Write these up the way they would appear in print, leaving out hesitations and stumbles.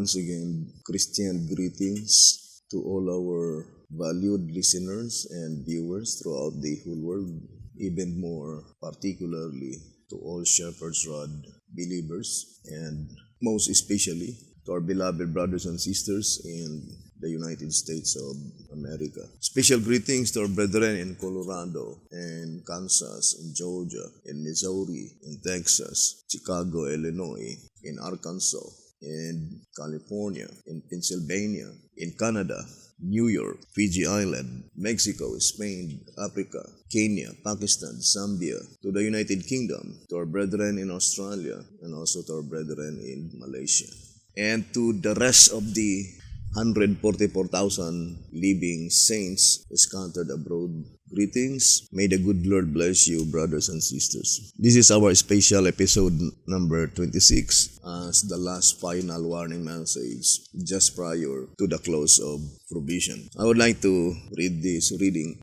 Once again, Christian greetings to all our valued listeners and viewers throughout the whole world, even more particularly to all Shepherd's Rod believers, and most especially to our beloved brothers and sisters in the United States of America. Special greetings to our brethren in Colorado, in Kansas, in Georgia, in Missouri, in Texas, Chicago, Illinois, in Arkansas, in California, in Pennsylvania, in Canada, New York, Fiji Island, Mexico, Spain, Africa, Kenya, Pakistan, Zambia, to the United Kingdom, to our brethren in Australia, and also to our brethren in Malaysia. And to the rest of the 144,000 living saints scattered abroad, greetings. May the good Lord bless you, brothers and sisters. This is our special episode number 26 as the last final warning message just prior to the close of provision. I would like to read this reading,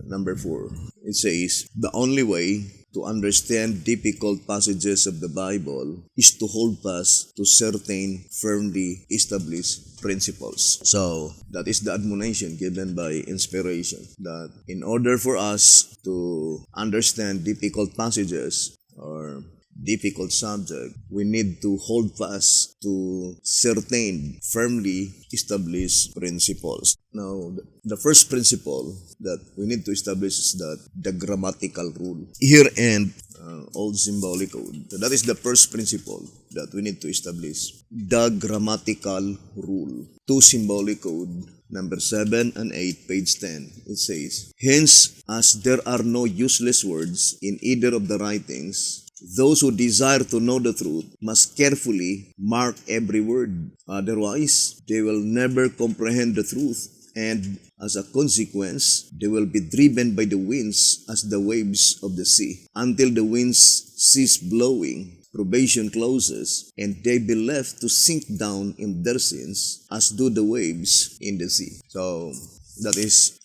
number 4. It says, "The only way to understand difficult passages of the Bible is to hold fast to certain firmly established principles." So, that is the admonition given by inspiration, that in order for us to understand difficult passages or difficult subject, we need to hold fast to certain firmly established principles. Now, the first principle that we need to establish is that the grammatical rule. Here in Old Symbolic Code. So that is the first principle that we need to establish. The grammatical rule. 2 Symbolic Code, number 7 and 8, page 10. It says, "Hence, as there are no useless words in either of the writings, those who desire to know the truth must carefully mark every word. Otherwise, they will never comprehend the truth, and as a consequence, they will be driven by the winds as the waves of the sea, until the winds cease blowing, probation closes, and they be left to sink down in their sins, as do the waves in the sea." So, that is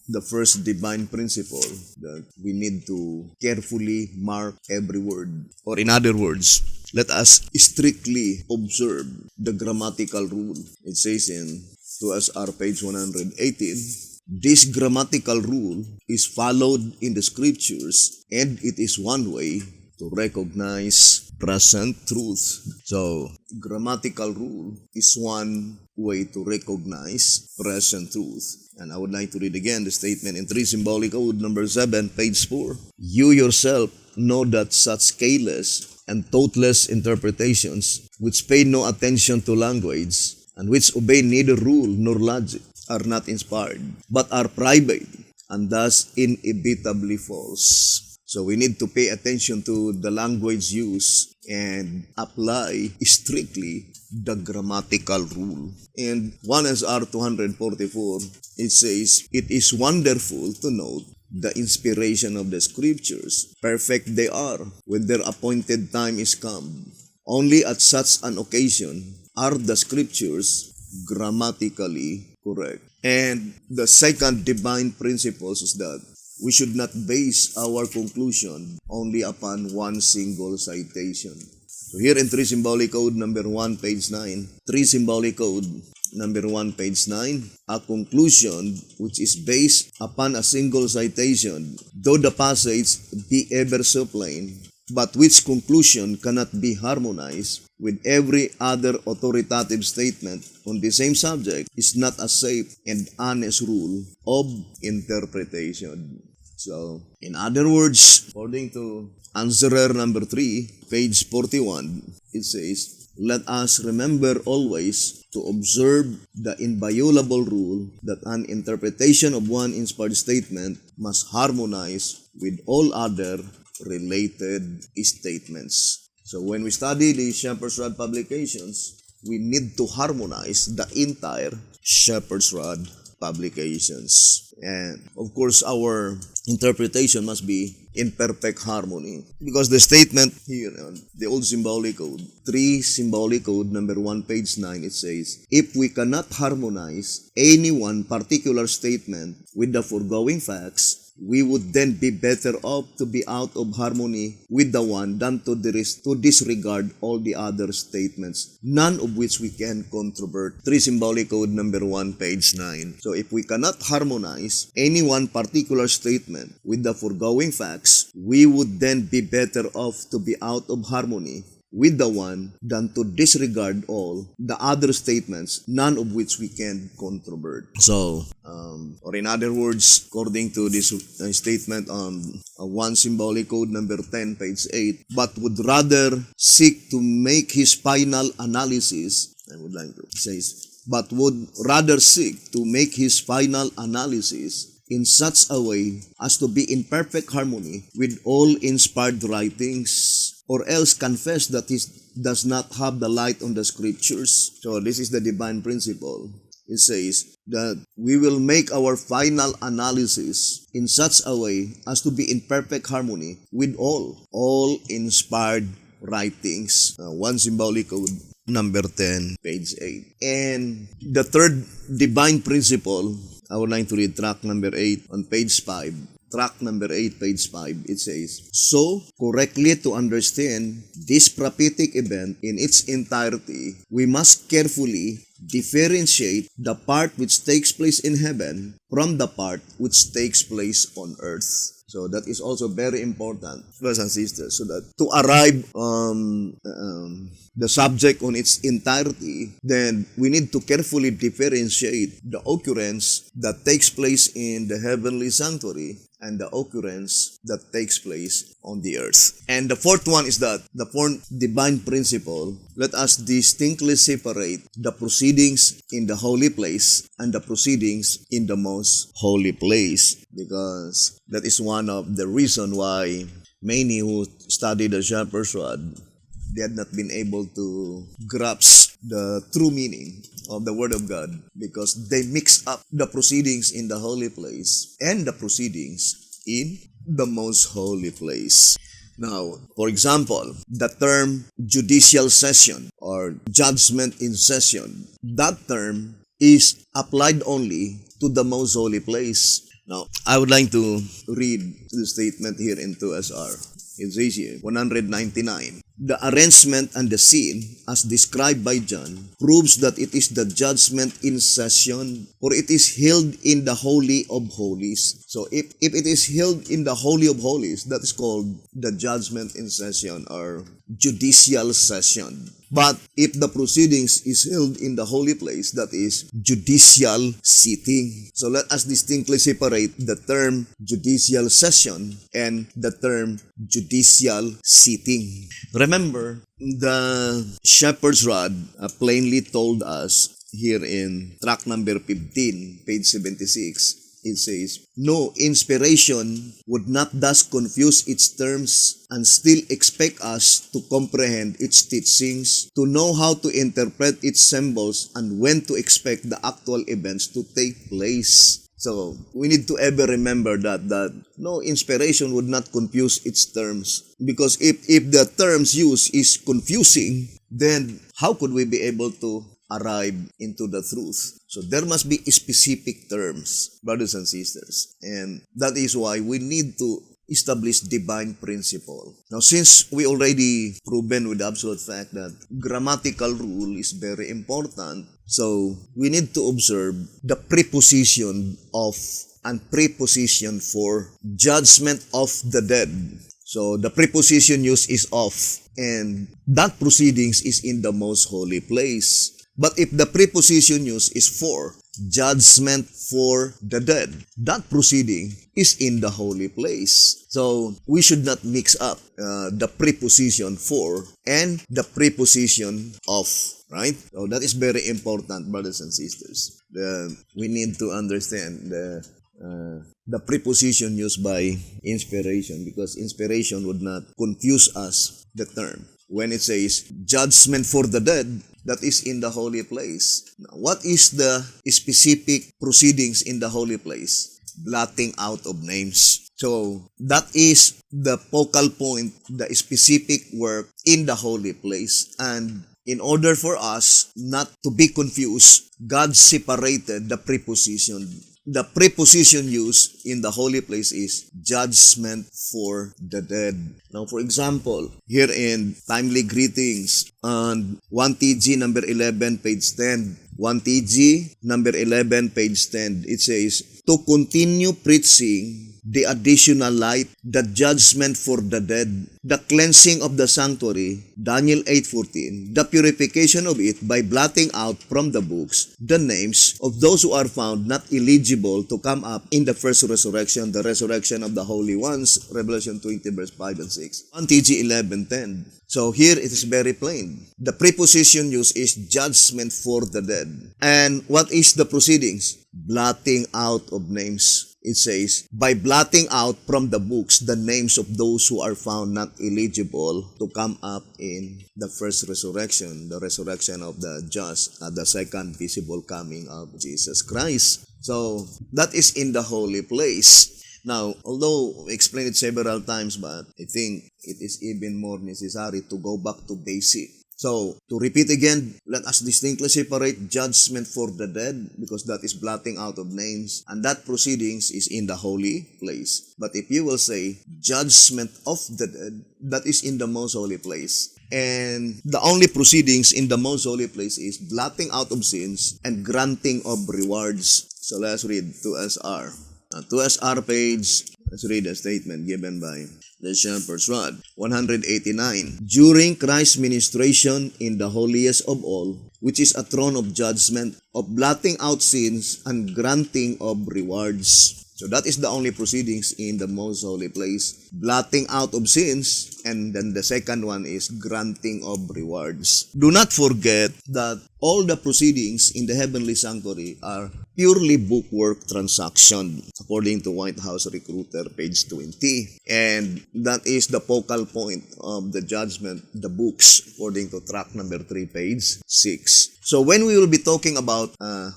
the first divine principle, that we need to carefully mark every word. Or in other words, let us strictly observe the grammatical rule. It says in 2SR page 118, "This grammatical rule is followed in the scriptures, and it is one way to recognize present truth." So, grammatical rule is one way to recognize present truth. And I would like to read again the statement in 3 Symbolic Code, number 7, page 4. "You yourself know that such careless and thoughtless interpretations, which pay no attention to language, and which obey neither rule nor logic, are not inspired, but are private, and thus inevitably false." So we need to pay attention to the language used and apply strictly the grammatical rule. And 1SR 244, it says, "It is wonderful to note the inspiration of the scriptures. Perfect they are when their appointed time is come. Only at such an occasion are the scriptures grammatically correct." And the second divine principle is that we should not base our conclusion only upon one single citation. So here in 3 Symbolic Code number 1, page 9, 3 Symbolic Code number 1, page 9, "A conclusion which is based upon a single citation, though the passage be ever so plain, but which conclusion cannot be harmonized with every other authoritative statement on the same subject, is not a safe and honest rule of interpretation." So, in other words, according to answerer number 3, page 41, it says, "Let us remember always to observe the inviolable rule that an interpretation of one inspired statement must harmonize with all other related statements." So when we study the Shepherd's Rod publications, we need to harmonize the entire Shepherd's Rod publications. And of course, our interpretation must be in perfect harmony. Because the statement here on the Old Symbolic Code, 3 Symbolic Code number 1, page 9, it says, "If we cannot harmonize any one particular statement with the foregoing facts, we would then be better off to be out of harmony with the one than to disregard all the other statements, none of which we can controvert. 3 Symbolic Code number 1, page 9. So if we cannot harmonize any one particular statement with the foregoing facts, we would then be better off to be out of harmony with the one than to disregard all the other statements, none of which we can controvert. So, or in other words, according to this statement on 1 Symbolic Code number 10, page 8, but would rather seek to make his final analysis, I would like to say, but would rather seek to make his final analysis in such a way as to be in perfect harmony with all inspired writings, or else confess that he does not have the light on the scriptures. So this is the divine principle. It says that we will make our final analysis in such a way as to be in perfect harmony with all inspired writings. 1 Symbolic Code number 10, page 8. And the third divine principle, I would like to read track number 8 on page 5. Track number 8, page 5, it says, so, correctly to understand this prophetic event in its entirety, we must carefully differentiate the part which takes place in heaven from the part which takes place on earth. So that is also very important, brothers and sisters, so that to arrive on the subject on its entirety, then we need to carefully differentiate the occurrence that takes place in the heavenly sanctuary and the occurrence that takes place on the earth. And the fourth one is that, the fourth divine principle, let us distinctly separate the proceedings in the holy place and the proceedings in the most holy place, because that is one of the reason why many who study the shepherd's rod, they had not been able to grasp the true meaning of the Word of God, because they mix up the proceedings in the holy place and the proceedings in the most holy place. Now, for example, the term judicial session or judgment in session, that term is applied only to the most holy place. Now, I would like to read the statement here in 2SR. It says here, 199. The arrangement and the scene, as described by John, proves that it is the judgment in session, or it is held in the Holy of Holies. So if it is held in the Holy of Holies, that is called the judgment in session or judicial session. But if the proceedings is held in the holy place, that is judicial sitting. So let us distinctly separate the term judicial session and the term judicial sitting. Remember, the shepherd's rod plainly told us here in track number 15, page 76, it says, no inspiration would not thus confuse its terms and still expect us to comprehend its teachings, to know how to interpret its symbols, and when to expect the actual events to take place. So, we need to ever remember that no inspiration would not confuse its terms. Because if the terms used is confusing, then how could we be able to arrive into the truth? So there must be specific terms, brothers and sisters. And that is why we need to establish divine principle. Now, since we already proven with absolute fact that grammatical rule is very important, so we need to observe the preposition of and preposition for judgment of the dead. So the preposition used is of, and that proceedings is in the most holy place. But if the preposition used is for, judgment for the dead, that proceeding is in the holy place. So we should not mix up the preposition for and the preposition of, right? So that is very important, brothers and sisters. We need to understand the preposition used by inspiration, because inspiration would not confuse us the term. When it says judgment for the dead, that is in the holy place. Now, what is the specific proceedings in the holy place? Blotting out of names. So, that is the focal point, the specific work in the holy place. And in order for us not to be confused, God separated the preposition the preposition used in the holy place is judgment for the dead. Now, for example, here in Timely Greetings on 1TG number 11, page 10. 1TG number 11, page 10. It says, to continue preaching the additional light, the judgment for the dead, the cleansing of the sanctuary, Daniel 8:14, the purification of it by blotting out from the books the names of those who are found not eligible to come up in the first resurrection, the resurrection of the holy ones, Revelation 20 verse 5 and 6. 1TG 11:10. So here it is very plain. The preposition used is judgment for the dead. And what is the proceedings? Blotting out of names. It says, by blotting out from the books the names of those who are found not eligible to come up in the first resurrection, the resurrection of the just at the second visible coming of Jesus Christ. So that is in the holy place. Now, although we explained it several times, but I think it is even more necessary to go back to basic. So, to repeat again, let us distinctly separate judgment for the dead, because that is blotting out of names, and that proceedings is in the holy place. But if you will say judgment of the dead, that is in the most holy place. And the only proceedings in the most holy place is blotting out of sins and granting of rewards. So let's read 2SR. 2SR page, let's read a statement given by the Shepherd's Rod. 189. During Christ's ministration in the holiest of all, which is a throne of judgment, of blotting out sins and granting of rewards. So that is the only proceedings in the most holy place. Blotting out of sins, and then the second one is granting of rewards. Do not forget that all the proceedings in the heavenly sanctuary are purely bookwork transaction, according to White House Recruiter, page 20. And that is the focal point of the judgment, the books, according to track number 3, page 6. So when we will be talking about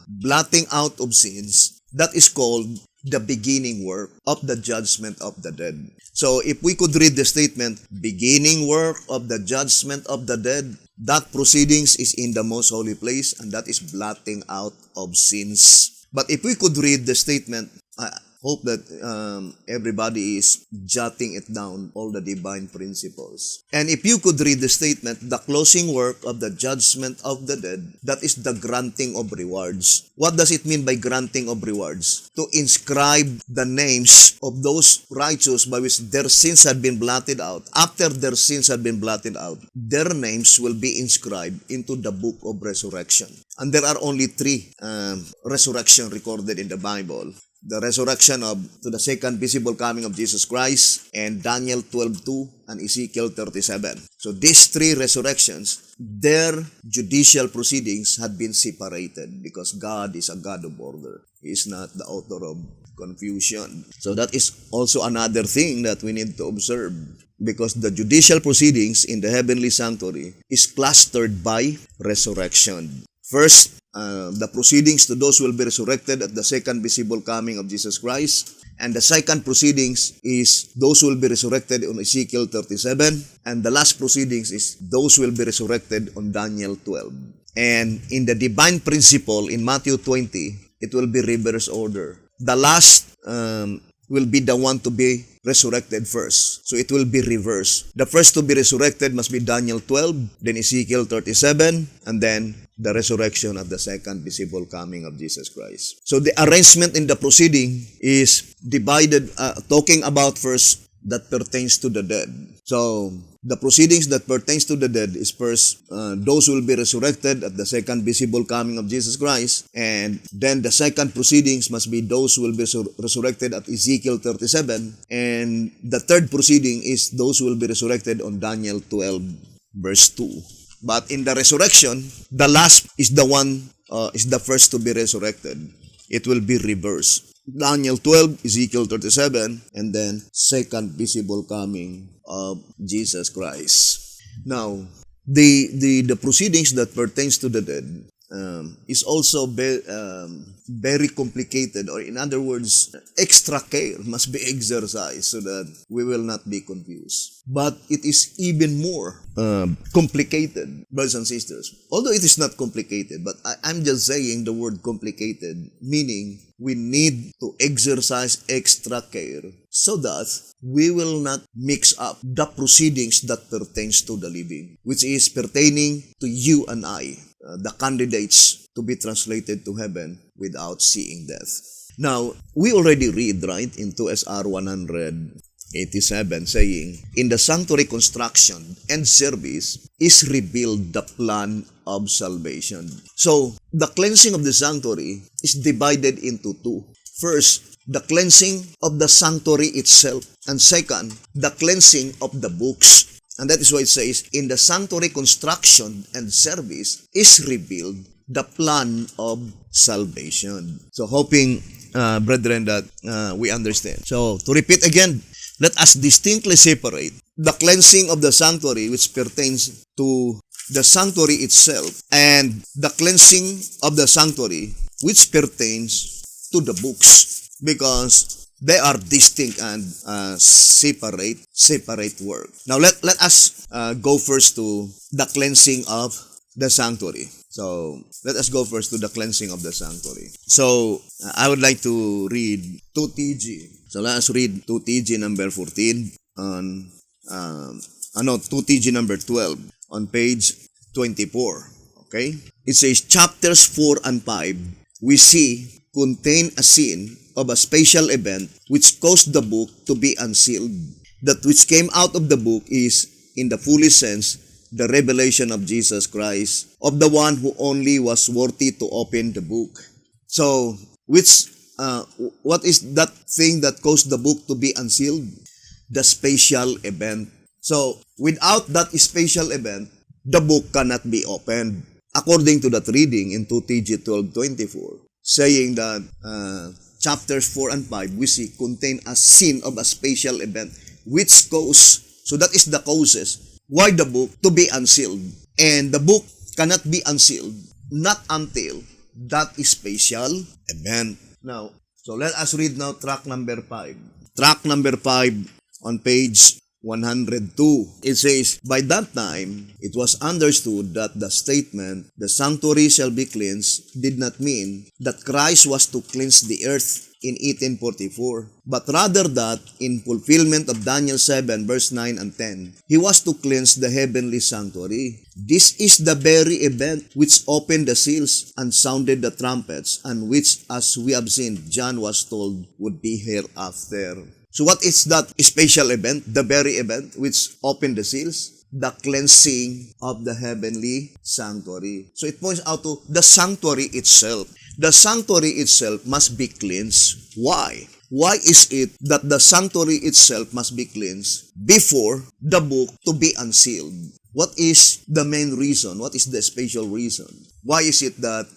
blotting out of sins, that is called the beginning work of the judgment of the dead. So if we could read the statement, beginning work of the judgment of the dead, that proceedings is in the most holy place, and that is blotting out of sins. But if we could read the statement, I hope that everybody is jotting it down, all the divine principles. And if you could read the statement, the closing work of the judgment of the dead, that is the granting of rewards. What does it mean by granting of rewards? To inscribe the names of those righteous by which their sins had been blotted out. After their sins had been blotted out, their names will be inscribed into the book of resurrection. And there are only 3 resurrections recorded in the Bible. The resurrection to the second visible coming of Jesus Christ, and Daniel 12:2 and Ezekiel 37. So these 3 resurrections, their judicial proceedings had been separated, because God is a God of order. He is not the author of confusion. So that is also another thing that we need to observe, because the judicial proceedings in the heavenly sanctuary is clustered by resurrection. First, the proceedings to those who will be resurrected at the second visible coming of Jesus Christ. And the second proceedings is those who will be resurrected on Ezekiel 37. And the last proceedings is those who will be resurrected on Daniel 12. And in the divine principle in Matthew 20, it will be reverse order. The last will be the one to be resurrected first. So it will be reversed. The first to be resurrected must be Daniel 12, then Ezekiel 37, and then the resurrection of the second visible coming of Jesus Christ. So the arrangement in the proceeding is divided, talking about first that pertains to the dead. So the proceedings that pertains to the dead is first those who will be resurrected at the second visible coming of Jesus Christ, and then the second proceedings must be those who will be resurrected at Ezekiel 37, and the third proceeding is those who will be resurrected on Daniel 12 verse 2. But in the resurrection, the last is the one, is the first to be resurrected. It will be reversed. Daniel 12, Ezekiel 37, and then second visible coming of Jesus Christ. Now, the proceedings that pertains to the dead is also very complicated, or in other words, extra care must be exercised so that we will not be confused. But it is even more complicated, brothers and sisters. Although it is not complicated, but I'm just saying the word complicated, meaning we need to exercise extra care so that we will not mix up the proceedings that pertains to the living, which is pertaining to you and I, the candidates to be translated to heaven without seeing death. Now, we already read, right, in 2SR 187 saying, in the sanctuary construction and service is revealed the plan of salvation. So, the cleansing of the sanctuary is divided into two. First, the cleansing of the sanctuary itself, and second, the cleansing of the books. And that is why it says, in the sanctuary construction and service is revealed the plan of salvation. So hoping, brethren, that we understand. So to repeat again, let us distinctly separate the cleansing of the sanctuary, which pertains to the sanctuary itself, and the cleansing of the sanctuary, which pertains to the books, because they are distinct and separate work. Now let us go first to the cleansing of the sanctuary. So let us go first to the cleansing of the sanctuary. So I would like to read 2TG. So let us read 2TG number 14 on 2TG number 12 on page 24. Okay? It says, chapters 4 and 5, we see contain a scene of a special event which caused the book to be unsealed. That which came out of the book is, in the fullest sense, the revelation of Jesus Christ, of the one who only was worthy to open the book. So, what is that thing that caused the book to be unsealed? The special event. So, without that special event, the book cannot be opened. According to that reading in 2TG 12:24, saying that chapters 4 and 5, we see contain a scene of a special event which caused, so that is the causes, why the book to be unsealed. And the book cannot be unsealed not until that special event. Now, so let us read now track number 5. Track number 5 on page 102. It says, by that time, it was understood that the statement, the sanctuary shall be cleansed, did not mean that Christ was to cleanse the earth in 1844, but rather that, in fulfillment of Daniel 7 verse 9 and 10, he was to cleanse the heavenly sanctuary. This is the very event which opened the seals and sounded the trumpets, and which, as we have seen, John was told would be hereafter. So what is that special event, the very event which opened the seals? The cleansing of the heavenly sanctuary. So it points out to the sanctuary itself. The sanctuary itself must be cleansed. Why? Why is it that the sanctuary itself must be cleansed before the book to be unsealed? What is the main reason? What is the special reason? Why is it that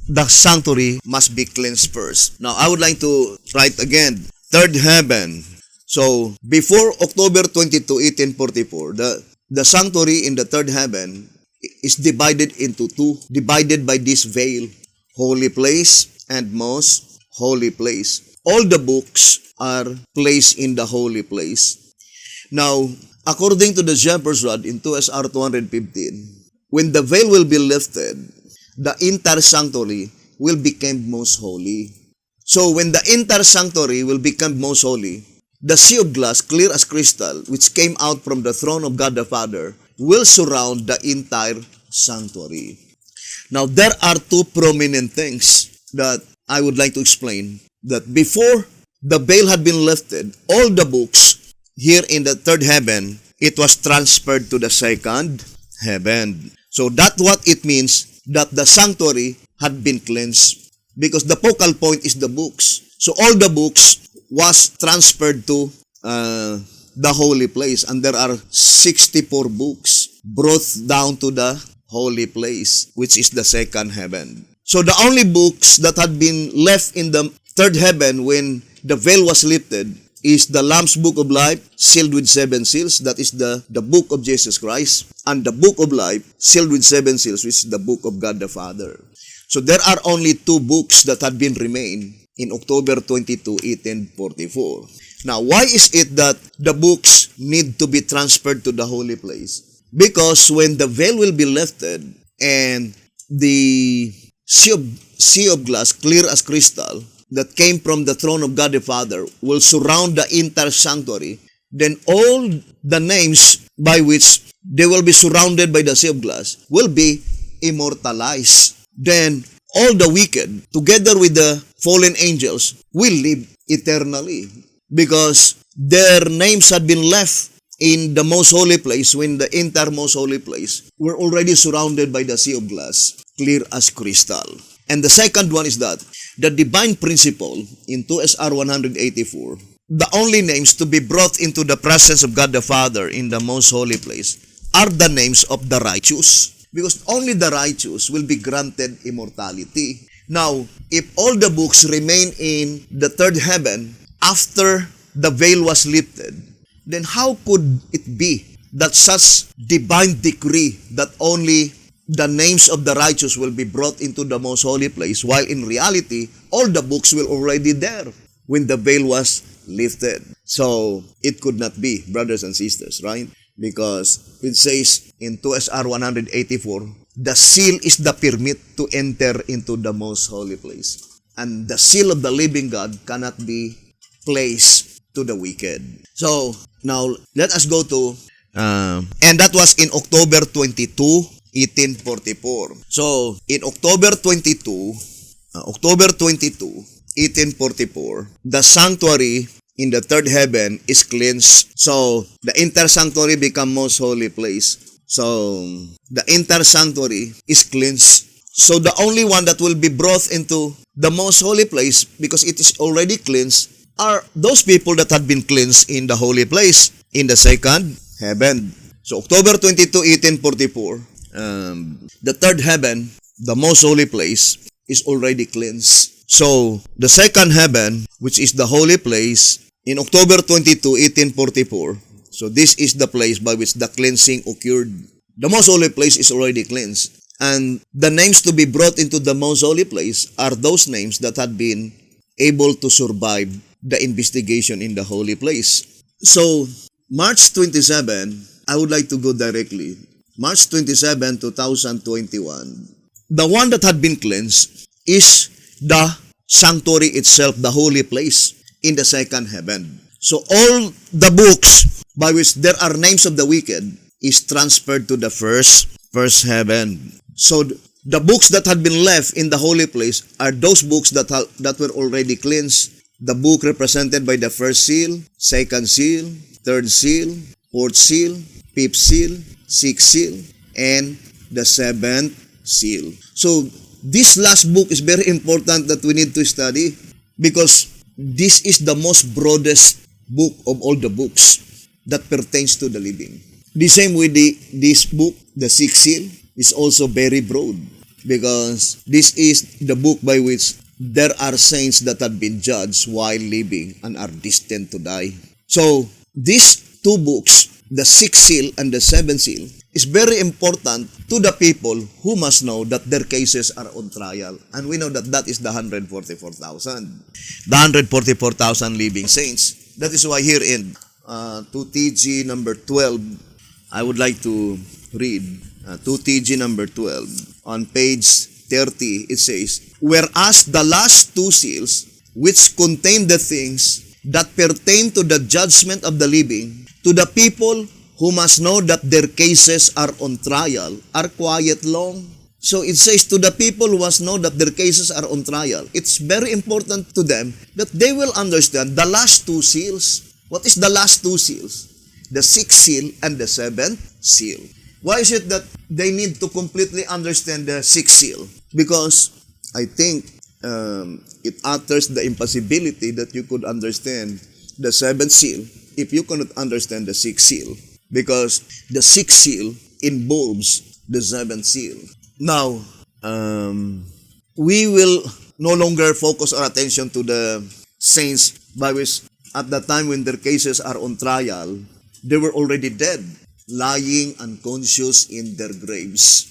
the sanctuary must be cleansed first? Now, I would like to write again, third heaven. So, before October 22, 1844, the sanctuary in the third heaven is divided into two, divided by this veil, holy place and most holy place. All the books are placed in the holy place. Now, according to the Shepherd's Rod in 2SR 215, when the veil will be lifted, the entire sanctuary will become most holy. So, when the entire sanctuary will become most holy, the sea of glass, clear as crystal, which came out from the throne of God the Father, will surround the entire sanctuary. Now, there are two prominent things that I would like to explain. That before the veil had been lifted, all the books here in the third heaven, it was transferred to the second heaven. So that's what it means that the sanctuary had been cleansed. Because the focal point is the books. So all the books was transferred to the holy place. And there are 64 books brought down to the holy place, which is the second heaven. So the only books that had been left in the third heaven when the veil was lifted is the Lamb's Book of Life sealed with 7 seals. That is the book of Jesus Christ. And the Book of Life sealed with 7 seals, which is the book of God the Father. So there are only 2 books that had been remained in October 22, 1844. Now, why is it that the books need to be transferred to the holy place? Because when the veil will be lifted and the sea of glass, clear as crystal, that came from the throne of God the Father will surround the entire sanctuary, then all the names by which they will be surrounded by the sea of glass will be immortalized. Then all the wicked, together with the fallen angels, will live eternally because their names had been left in the most holy place when the entire most holy place were already surrounded by the sea of glass, clear as crystal. And the second one is that the divine principle in 2 SR 184, the only names to be brought into the presence of God the Father in the most holy place are the names of the righteous, because only the righteous will be granted immortality. Now, if all the books remain in the third heaven after the veil was lifted, then how could it be that such divine decree that only the names of the righteous will be brought into the most holy place, while in reality, all the books were already there when the veil was lifted? So, it could not be, brothers and sisters, right? Because it says in 2 SR 184, the seal is the permit to enter into the most holy place. And the seal of the living God cannot be placed to the wicked. So, now, let us go to, and that was in October 22, 1844. So, in October 22, 1844, the sanctuary in the third heaven is cleansed. So, the entire sanctuary become most holy place. So, the entire sanctuary is cleansed. So, the only one that will be brought into the most holy place, because it is already cleansed, are those people that had been cleansed in the holy place, in the second heaven. So, October 22, 1844, the third heaven, the most holy place, is already cleansed. So, the second heaven, which is the holy place, in October 22, 1844, so this is the place by which the cleansing occurred. The most holy place is already cleansed. And the names to be brought into the most holy place are those names that had been able to survive the investigation in the holy place. So, March 27, I would like to go directly. March 27, 2021. The one that had been cleansed is the sanctuary itself, the holy place in the second heaven. So, all the books by which there are names of the wicked is transferred to the first heaven. So, the books that had been left in the holy place are those books that were already cleansed. The book represented by the first seal, second seal, third seal, fourth seal, fifth seal, sixth seal, and the seventh seal. So, this last book is very important that we need to study because this is the most broadest book of all the books that pertains to the living. The same way this book, the sixth seal, is also very broad because this is the book by which there are saints that have been judged while living and are destined to die. So, these two books, the sixth seal and the seventh seal, is very important to the people who must know that their cases are on trial. And we know that that is the 144,000. The 144,000 living saints. That is why here in 2TG number 12, I would like to read 2TG number 12. On page 30, it says, whereas the last two seals, which contain the things that pertain to the judgment of the living, to the people who must know that their cases are on trial, are quiet long. So it says to the people who must know that their cases are on trial, it's very important to them that they will understand the last two seals. What is the last two seals? The sixth seal and the seventh seal. Why is it that they need to completely understand the sixth seal? Because I think it utters the impossibility that you could understand the seventh seal if you cannot understand the sixth seal. Because the sixth seal involves the seventh seal. Now, we will no longer focus our attention to the saints by which at the time when their cases are on trial, they were already dead, lying unconscious in their graves.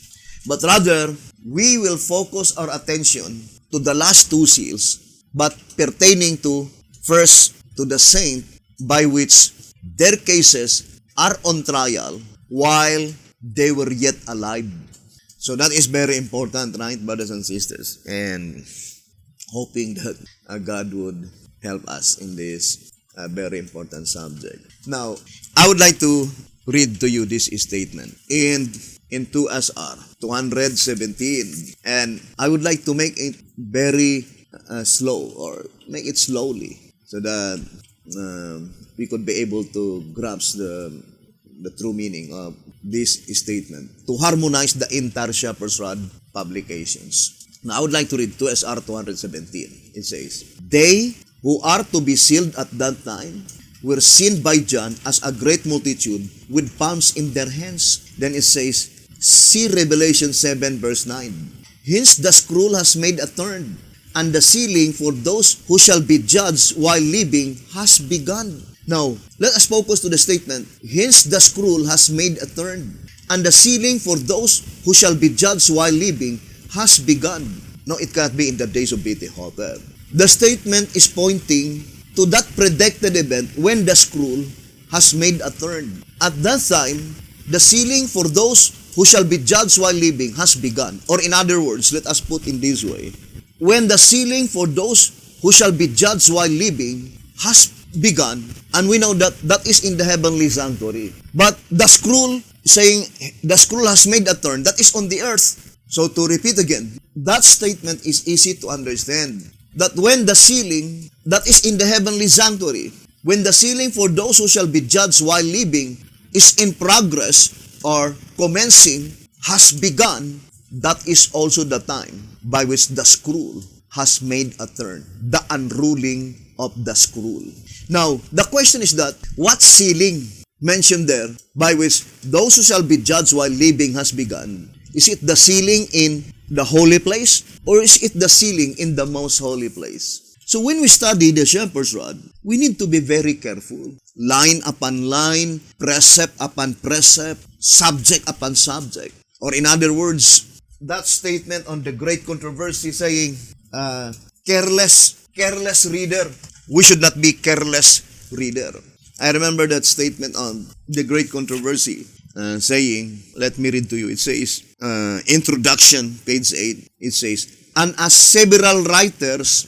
But rather, we will focus our attention to the last two seals, but pertaining to first to the saint by which their cases are on trial while they were yet alive. So that is very important, right, brothers and sisters? And hoping that God would help us in this very important subject. Now, I would like to read to you this statement in 2SR 217, and I would like to make it very slow, or make it slowly, so that we could be able to grasp the true meaning of this statement, to harmonize the entire Shepherd's Rod publications. Now, I would like to read 2SR 217. It says, "They who are to be sealed at that time were seen by John as a great multitude with palms in their hands." Then it says, see Revelation 7 verse 9. "Hence the scroll has made a turn, and the sealing for those who shall be judged while living has begun." Now, let us focus to the statement, "Hence the scroll has made a turn, and the sealing for those who shall be judged while living has begun." Now, it cannot be in the days of BT Hopper. The statement is pointing to that predicted event when the scroll has made a turn. At that time, the sealing for those who shall be judged while living has begun. Or in other words, let us put in this way, when the sealing for those who shall be judged while living has begun, and we know that that is in the heavenly sanctuary. But the scroll, saying the scroll has made a turn, that is on the earth. So to repeat again, that statement is easy to understand. That when the sealing, that is in the heavenly sanctuary, when the sealing for those who shall be judged while living is in progress or commencing, has begun, that is also the time by which the scroll has made a turn, the unrolling of the scroll. Now, the question is that, what sealing mentioned there by which those who shall be judged while living has begun? Is it the sealing in the holy place, or is it the sealing in the most holy place? So when we study the Shepherd's Rod, we need to be very careful. Line upon line, precept upon precept, subject upon subject. Or in other words, that statement on the great controversy saying, careless reader. We should not be careless reader. I remember that statement on the great controversy saying, let me read to you. It says, introduction, page 8, it says, and as several writers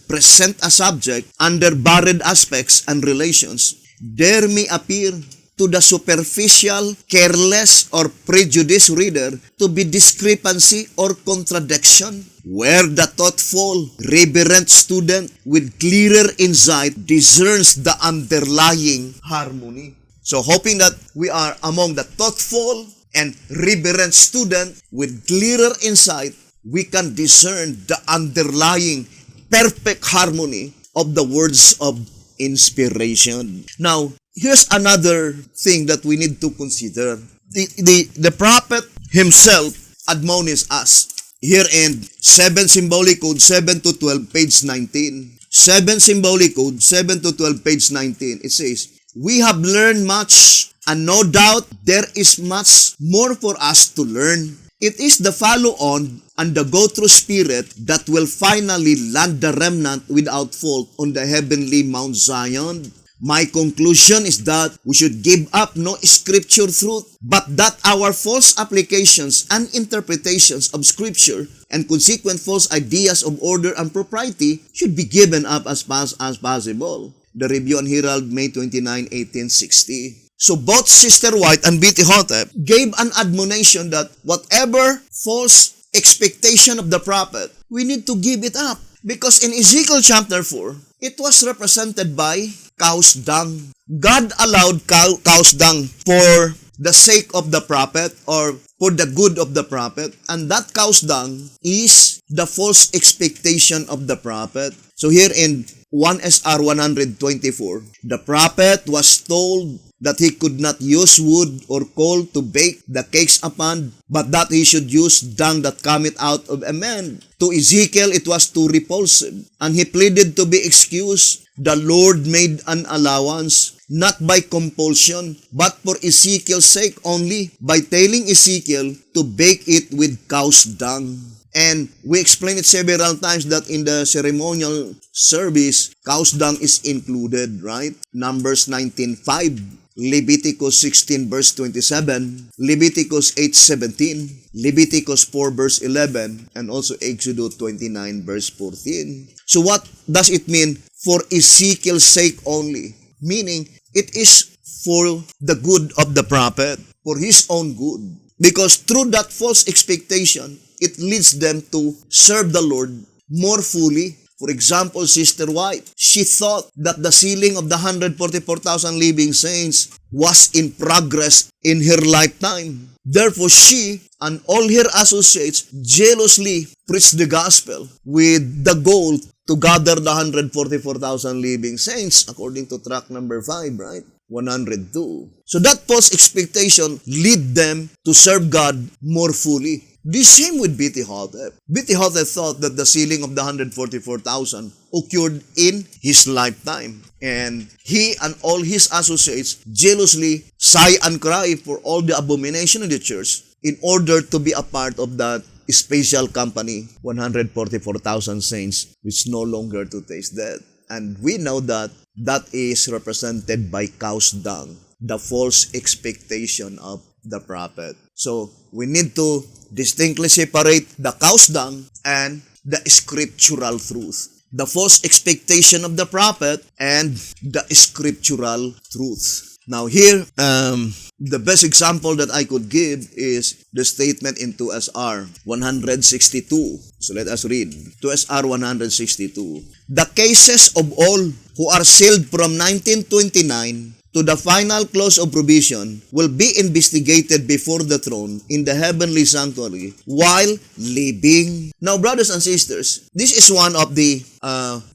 present a subject under varied aspects and relations, there may appear to the superficial, careless, or prejudiced reader to be discrepancy or contradiction, where the thoughtful, reverent student with clearer insight discerns the underlying harmony. So hoping that we are among the thoughtful and reverent student with clearer insight, we can discern the underlying perfect harmony of the words of inspiration. Now, here's another thing that we need to consider. The prophet himself admonishes us. Here in 7 Symbolic Code 7 to 12, page 19. 7 Symbolic Code 7 to 12, page 19. It says, we have learned much, and no doubt there is much more for us to learn. It is the follow-on and the go-through spirit that will finally land the remnant without fault on the heavenly Mount Zion. My conclusion is that we should give up no scripture truth, but that our false applications and interpretations of scripture and consequent false ideas of order and propriety should be given up as fast as possible. The Review and Herald, May 29, 1860. So both Sister White and B.T. Hotep gave an admonition that whatever false expectation of the prophet, we need to give it up. Because in Ezekiel chapter 4, it was represented by cow's dung. God allowed cow's dung for the sake of the prophet or for the good of the prophet. And that cow's dung is the false expectation of the prophet. So here in 1 SR 124, the prophet was told that he could not use wood or coal to bake the cakes upon, but that he should use dung that cometh out of a man. To Ezekiel it was too repulsive, and he pleaded to be excused. The Lord made an allowance, not by compulsion, but for Ezekiel's sake only, by telling Ezekiel to bake it with cow's dung. And we explained it several times that in the ceremonial service, cow's dung is included, right? Numbers 19:5, Leviticus 16 verse 27, Leviticus 8:17, Leviticus 4 verse 11, and also Exodus 29 verse 14. So what does it mean? For Ezekiel's sake only, meaning it is for the good of the prophet, for his own good. Because through that false expectation, it leads them to serve the Lord more fully. For example, Sister White, she thought that the sealing of the 144,000 living saints was in progress in her lifetime. Therefore, she and all her associates jealously preached the gospel with the goal to gather the 144,000 living saints according to track number 5, right? 102. So that false expectation lead them to serve God more fully. The same with B.T. Hotep. B.T. Hotep thought that the sealing of the 144,000 occurred in his lifetime. And he and all his associates jealously sigh and cry for all the abomination in the church in order to be a part of that special company, 144,000 saints, which no longer to taste death. And we know that that is represented by cow's dung, the false expectation of the prophet. So we need to distinctly separate the cow's dung and the scriptural truth. The false expectation of the prophet and the scriptural truth. Now here, the best example that I could give is the statement in 2SR 162. So let us read 2SR 162. The cases of all who are sealed from 1929 to the final clause of provision will be investigated before the throne in the heavenly sanctuary while living. Now, brothers and sisters, this is one of the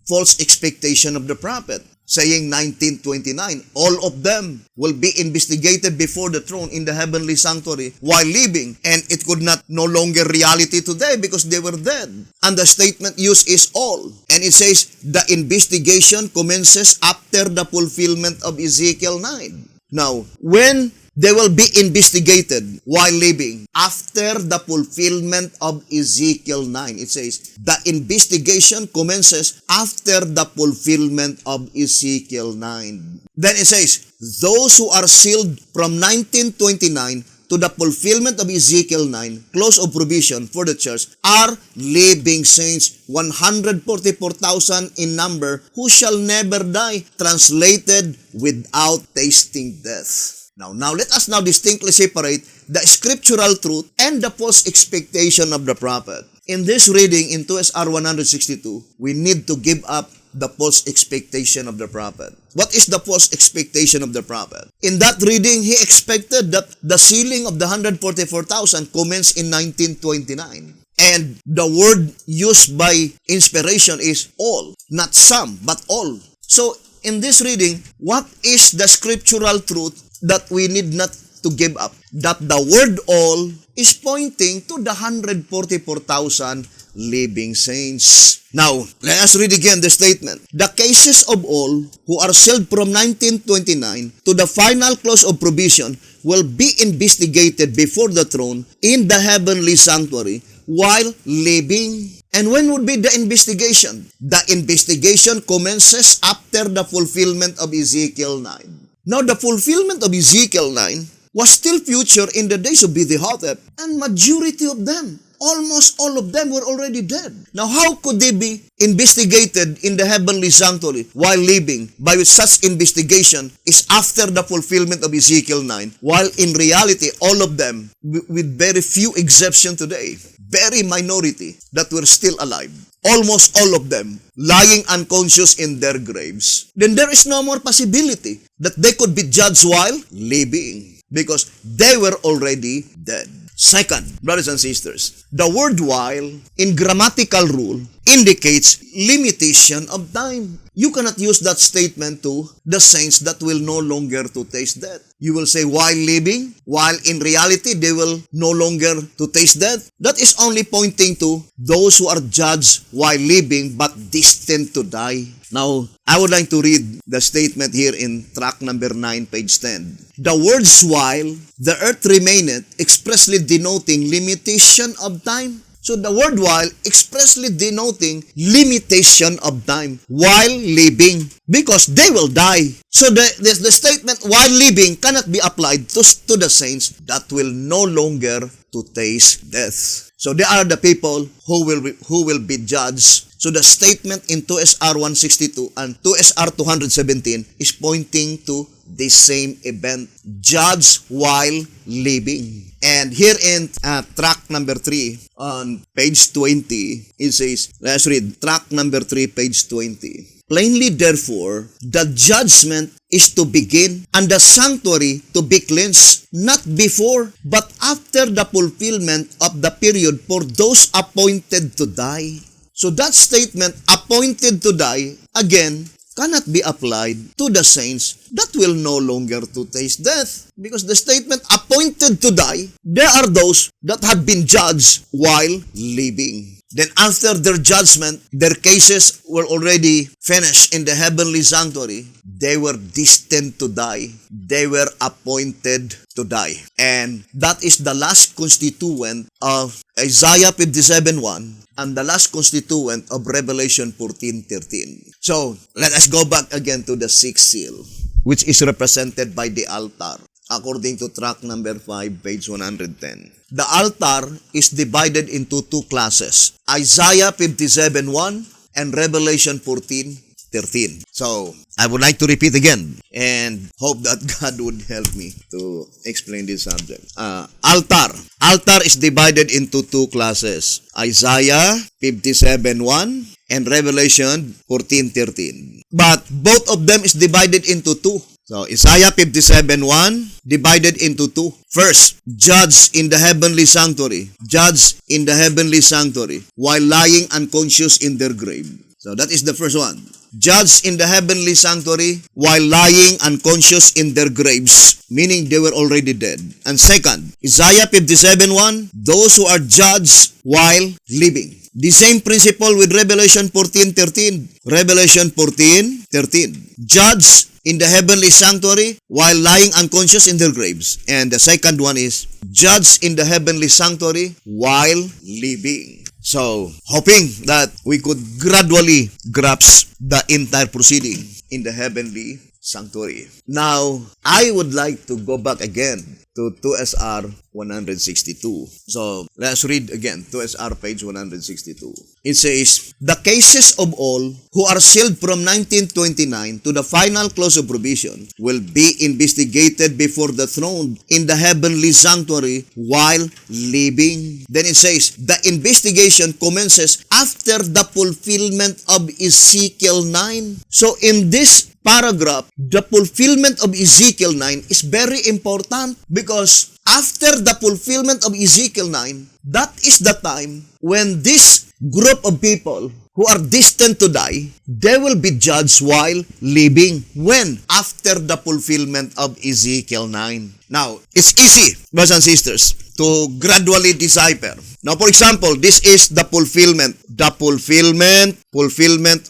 false expectation of the prophet. Saying 1929, all of them will be investigated before the throne in the heavenly sanctuary while living. And it could not no longer reality today because they were dead. And the statement used is all. And it says, the investigation commences after the fulfillment of Ezekiel 9. Now, when they will be investigated while living after the fulfillment of Ezekiel 9. It says, the investigation commences after the fulfillment of Ezekiel 9. Then it says, those who are sealed from 1929 to the fulfillment of Ezekiel 9, clause of provision for the church, are living saints, 144,000 in number, who shall never die, translated without tasting death. Now let us now distinctly separate the scriptural truth and the false expectation of the prophet. In this reading in 2SR 162, we need to give up the false expectation of the prophet. What is the false expectation of the prophet? In that reading, he expected that the sealing of the 144,000 commenced in 1929. And the word used by inspiration is all, not some, but all. So in this reading, what is the scriptural truth that we need not to give up? That the word all is pointing to the 144,000 living saints. Now, let us read again the statement. The cases of all who are sealed from 1929 to the final clause of provision will be investigated before the throne in the heavenly sanctuary while living. And when would be the investigation? The investigation commences after the fulfillment of Ezekiel 9. Now, the fulfillment of Ezekiel 9 was still future in the days of B.T. Hotep, and majority of them, almost all of them, were already dead. Now, how could they be investigated in the heavenly sanctuary while living, by which such investigation is after the fulfillment of Ezekiel 9, while in reality, all of them, with very few exceptions today, very minority that were still alive, almost all of them lying unconscious in their graves, then there is no more possibility that they could be judged while living because they were already dead. Second, brothers and sisters, the word while in grammatical rule indicates limitation of time. You cannot use that statement to the saints that will no longer to taste death. You will say while living, while in reality they will no longer to taste death. That is only pointing to those who are judged while living but destined to die. Now, I would like to read the statement here in track number 9, page 10. The words while the earth remaineth expressly denoting limitation of time. So the word while expressly denoting limitation of time while living, because they will die. So the statement while living cannot be applied to the saints that will no longer to taste death. So they are the people who will be judged. So the statement in 2SR 162 and 2SR 217 is pointing to the same event, judged while living. And here in track number 3 on page 20, it says, let's read track number 3, page 20. Plainly, therefore, the judgment is to begin and the sanctuary to be cleansed, not before, but after the fulfillment of the period for those appointed to die. So that statement, appointed to die, again, cannot be applied to the saints that will no longer to taste death. Because the statement, appointed to die, there are those that have been judged while living. Then after their judgment, their cases were already finished in the heavenly sanctuary. They were destined to die. They were appointed to die. And that is the last constituent of Isaiah 57:1 and the last constituent of Revelation 14:13. So, let us go back again to the sixth seal, which is represented by the altar, according to track number 5, page 110. The altar is divided into two classes, Isaiah 57:1 and Revelation 14:13. So, I would like to repeat again and hope that God would help me to explain this subject. Altar is divided into two classes, Isaiah 57:1 and Revelation 14:13. But both of them is divided into two. So, Isaiah 57:1 divided into two. First, judged in the heavenly sanctuary. Judged in the heavenly sanctuary while lying unconscious in their grave. So, that is the first one. Judged in the heavenly sanctuary while lying unconscious in their graves, meaning they were already dead. And second, Isaiah 57:1, those who are judged while living. The same principle with Revelation 14:13. Revelation 14:13. Judged in the heavenly sanctuary while lying unconscious in their graves. And the second one is judged in the heavenly sanctuary while living. So, hoping that we could gradually grasp the entire proceeding in the heavenly sanctuary. Now, I would like to go back again to 2SR 162. So, let's read again 2SR page 162. It says, the cases of all who are sealed from 1929 to the final close of provision will be investigated before the throne in the heavenly sanctuary while living. Then it says, the investigation commences after the fulfillment of Ezekiel 9. So, in this paragraph, the fulfillment of Ezekiel 9 is very important because after the fulfillment of Ezekiel 9, that is the time when this group of people who are destined to die, they will be judged while living. When? After the fulfillment of Ezekiel 9. Now, it's easy, brothers and sisters, to gradually decipher. Now, for example, this is the fulfillment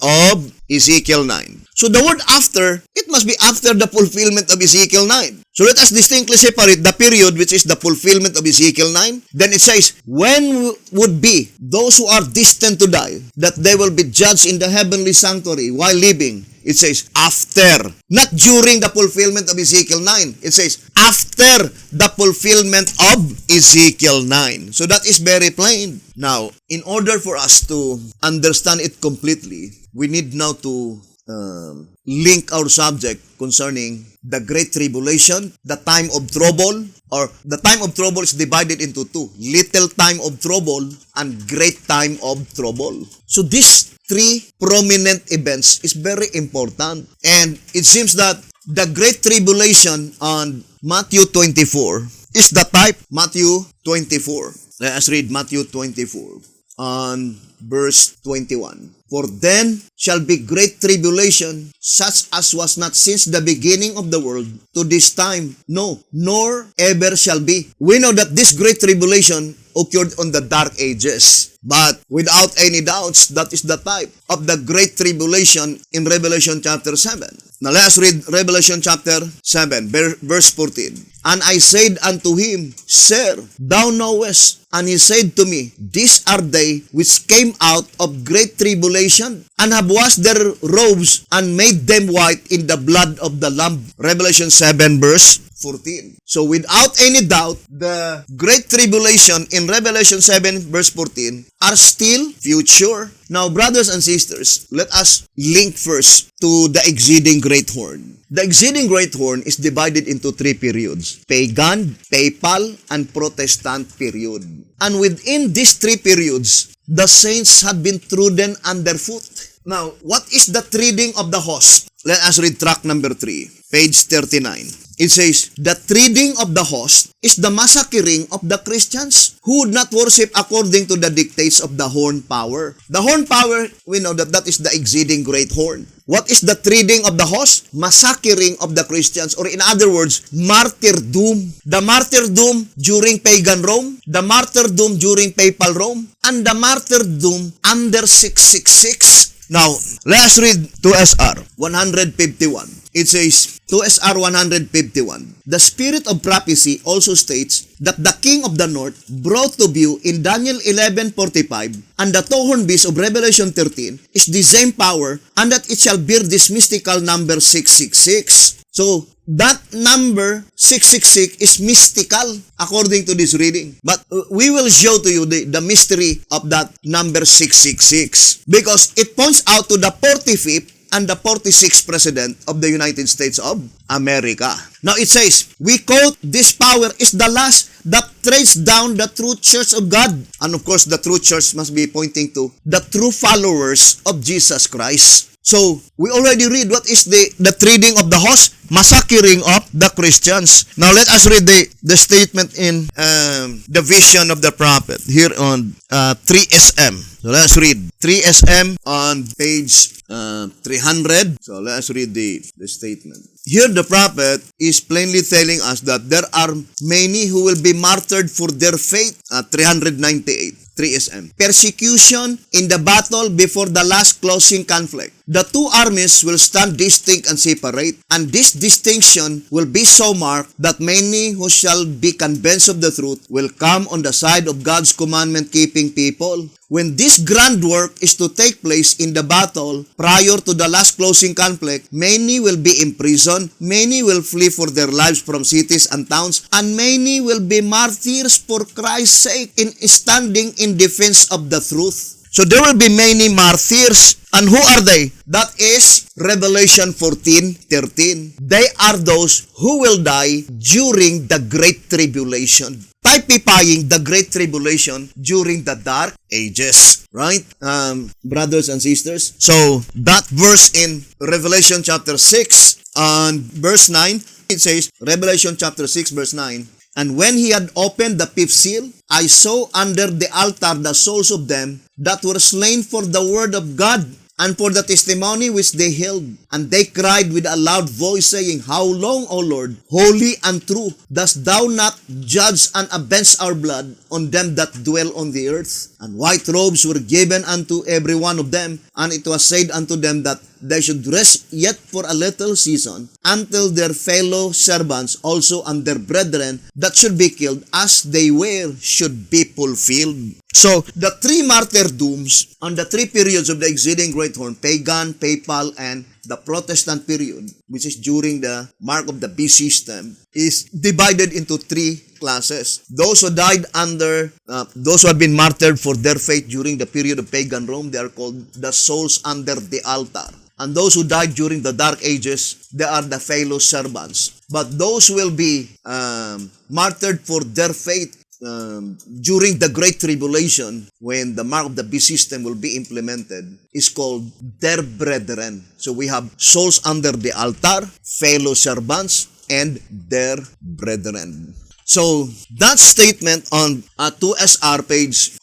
of Ezekiel 9. So the word after, it must be after the fulfillment of Ezekiel 9. So let us distinctly separate the period which is the fulfillment of Ezekiel 9. Then it says, when would be those who are destined to die, that they will be judged in the heavenly sanctuary while living? It says, after. Not during the fulfillment of Ezekiel 9. It says, after the fulfillment of Ezekiel 9. So that is very plain. Now, in order for us to understand it completely, we need now to link our subject concerning the Great Tribulation, the time of trouble, or the time of trouble is divided into two, little time of trouble and great time of trouble. So these three prominent events is very important. And it seems that the Great Tribulation on Matthew 24 is the type? Matthew 24. Let us read Matthew 24 on verse 21. For then shall be great tribulation, such as was not since the beginning of the world to this time, no, nor ever shall be. We know that this great tribulation occurred on the dark ages. But without any doubts, that is the type of the great tribulation in Revelation chapter 7. Now let us read Revelation chapter 7, verse 14. And I said unto him, Sir, thou knowest. And he said to me, These are they which came out of great tribulation, and have washed their robes, and made them white in the blood of the Lamb. Revelation 7, verse 14. So without any doubt, the great tribulation in Revelation 7 verse 14 are still future. Now, brothers and sisters, let us link first to the exceeding great horn. The exceeding great horn is divided into three periods: pagan, papal, and Protestant period. And within these three periods, the saints had been trodden underfoot. Now, what is the treading of the host? Let us read track number 3, page 39. It says, the treading of the host is the massacring of the Christians who would not worship according to the dictates of the horn power. The horn power, we know that is the exceeding great horn. What is the treading of the host? Massacring of the Christians, or in other words, martyrdom. The martyrdom during pagan Rome, the martyrdom during papal Rome, and the martyrdom under 666. Now, let's read 2SR 151. It says, 2SR 151. The spirit of prophecy also states that the king of the north brought to view in Daniel 11:45 and the two-horned beast of Revelation 13 is the same power, and that it shall bear this mystical number 666. So, that number 666 is mystical according to this reading. But we will show to you the mystery of that number 666 because it points out to the 45th and the 46th President of the United States of America. Now it says, we quote, this power is the last that treads down the true church of God. And of course, the true church must be pointing to the true followers of Jesus Christ. So, we already read what is the treading of the host, massacring of the Christians. Now, let us read the statement in the vision of the prophet here on 3SM. So, let us read 3SM on page 300. So, let us read the statement. Here the prophet is plainly telling us that there are many who will be martyred for their faith. 398. 3SM. Persecution in the battle before the last closing conflict. The two armies will stand distinct and separate, and this distinction will be so marked that many who shall be convinced of the truth will come on the side of God's commandment-keeping people. When this grand work is to take place in the battle prior to the last closing conflict, many will be imprisoned, many will flee for their lives from cities and towns, and many will be martyrs for Christ's sake in standing in defense of the truth. So there will be many martyrs. And who are they? That is Revelation 14:13. They are those who will die during the Great Tribulation, typifying the Great Tribulation during the Dark Ages. Right? Brothers and sisters. So that verse in Revelation chapter 6 and verse 9, it says, Revelation chapter 6 verse 9, and when he had opened the fifth seal, I saw under the altar the souls of them that were slain for the word of God and for the testimony which they held. And they cried with a loud voice, saying, How long, O Lord, holy and true, dost thou not judge and avenge our blood on them that dwell on the earth? And white robes were given unto every one of them, and it was said unto them that they should rest yet for a little season, until their fellow servants also and their brethren that should be killed as they were should be fulfilled. So, the three martyrdoms on the three periods of the exceeding great horn, pagan, papal, and the Protestant period, which is during the mark of the beast system, is divided into three classes. Those who died under, those who have been martyred for their faith during the period of pagan Rome, they are called the souls under the altar. And those who died during the Dark Ages, they are the fellow servants. But those who will be martyred for their faith during the Great Tribulation, when the mark of the beast system will be implemented, is called their brethren. So we have souls under the altar, fellow servants, and their brethren. So, that statement on 2SR page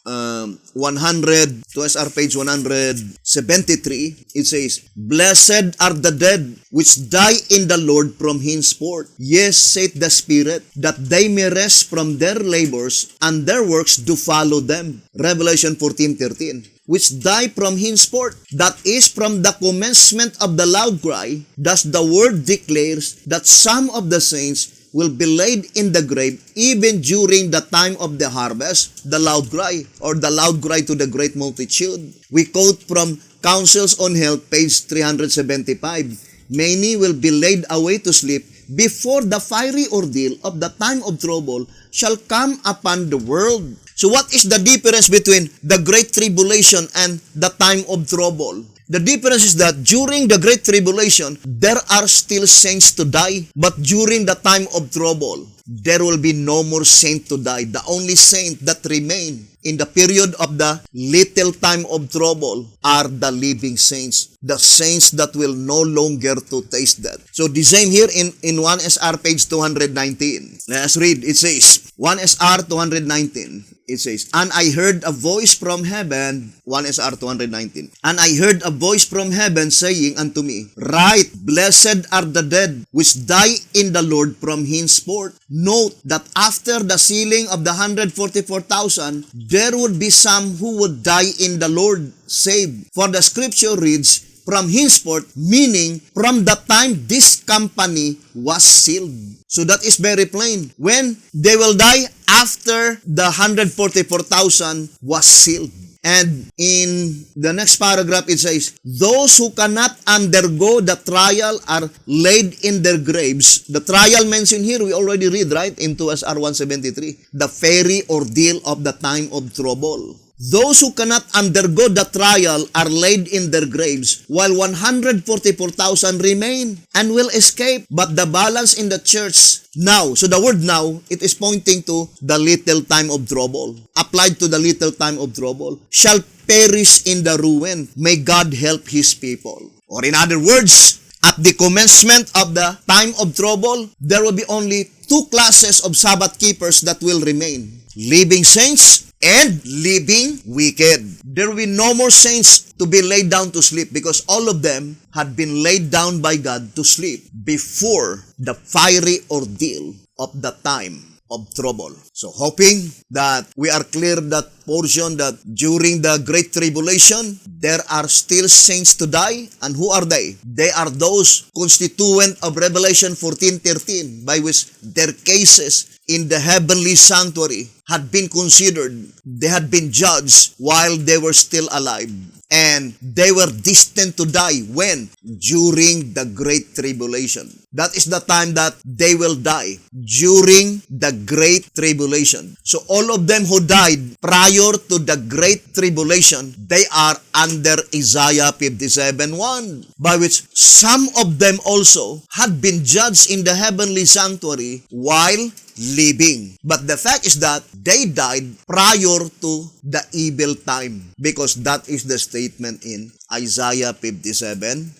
173, it says, "Blessed are the dead which die in the Lord from henceforth. Yes, saith the Spirit, that they may rest from their labors, and their works do follow them." Revelation 14:13. Which die from henceforth, that is from the commencement of the loud cry. Thus the word declares that some of the saints will be laid in the grave even during the time of the harvest, the loud cry, or the loud cry to the great multitude. We quote from Counsels on Health, page 375. "Many will be laid away to sleep before the fiery ordeal of the time of trouble shall come upon the world." So what is the difference between the Great Tribulation and the time of trouble? The difference is that during the Great Tribulation, there are still saints to die. But during the time of trouble, there will be no more saint to die. The only saint that remain in the period of the little time of trouble are the living saints. The saints that will no longer to taste death. So the same here in 1SR page 219. Let us read. It says, 1SR 219. It says, "And I heard a voice from heaven," 1SR 219, "and I heard a voice from heaven saying unto me, Write, blessed are the dead which die in the Lord from henceforth." Note that after the sealing of the 144,000, there would be some who would die in the Lord, saved. For the scripture reads, "From henceforth," meaning from the time this company was sealed. So that is very plain. When they will die after the 144,000 was sealed. And in the next paragraph, it says, "Those who cannot undergo the trial are laid in their graves." The trial mentioned here, we already read, right? In 2SR 173. The fiery ordeal of the time of trouble. Those who cannot undergo the trial are laid in their graves, while 144,000 remain and will escape. But the balance in the church now, so the word now, it is pointing to the little time of trouble, applied to the little time of trouble, shall perish in the ruin. May God help His people. Or in other words, at the commencement of the time of trouble, there will be only two classes of Sabbath keepers that will remain: living saints and living wicked. There will be no more saints to be laid down to sleep, because all of them had been laid down by God to sleep before the fiery ordeal of the time of trouble. So hoping that we are clear that portion, that during the Great Tribulation, there are still saints to die. And who are they? They are those constituent of Revelation 14:13, by which their cases in the heavenly sanctuary had been considered. They had been judged while they were still alive. And they were destined to die. When? During the Great Tribulation. That is the time that they will die. During the Great Tribulation. So all of them who died prior to the Great Tribulation, they are under Isaiah 57:1, by which some of them also had been judged in the heavenly sanctuary while living. But the fact is that they died prior to the evil time, because that is the statement in Isaiah 57:1.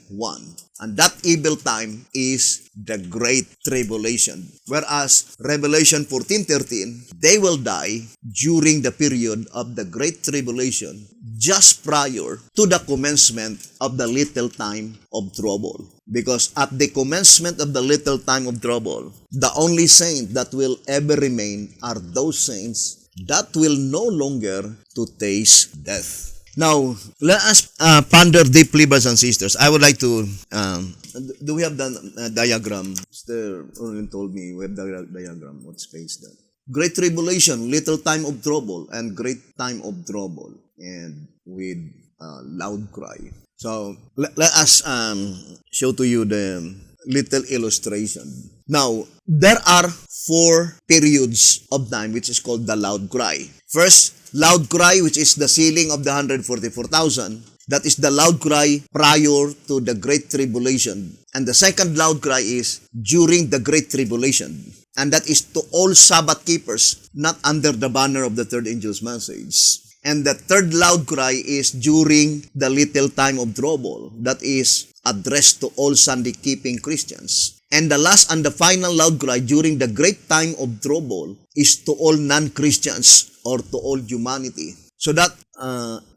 And that evil time is the Great Tribulation. Whereas Revelation 14:13, they will die during the period of the Great Tribulation, just prior to the commencement of the little time of trouble. Because at the commencement of the little time of trouble, the only saint that will ever remain are those saints that will no longer to taste death. Now, let us ponder deeply, brothers and sisters. I would like to, do we have the diagram? Mr. Orlin told me we have the diagram. What page that? Great Tribulation, little time of trouble, and great time of trouble, and with loud cry. So, let us show to you the little illustration. Now, there are 4 periods of time which is called the loud cry. First, loud cry, which is the sealing of the 144,000. That is the loud cry prior to the Great Tribulation. And the second loud cry is during the Great Tribulation. And that is to all Sabbath keepers, not under the banner of the third angel's message. And the third loud cry is during the little time of trouble. That is addressed to all Sunday-keeping Christians. And the last and the final loud cry during the great time of trouble is to all non-Christians or to all humanity. So that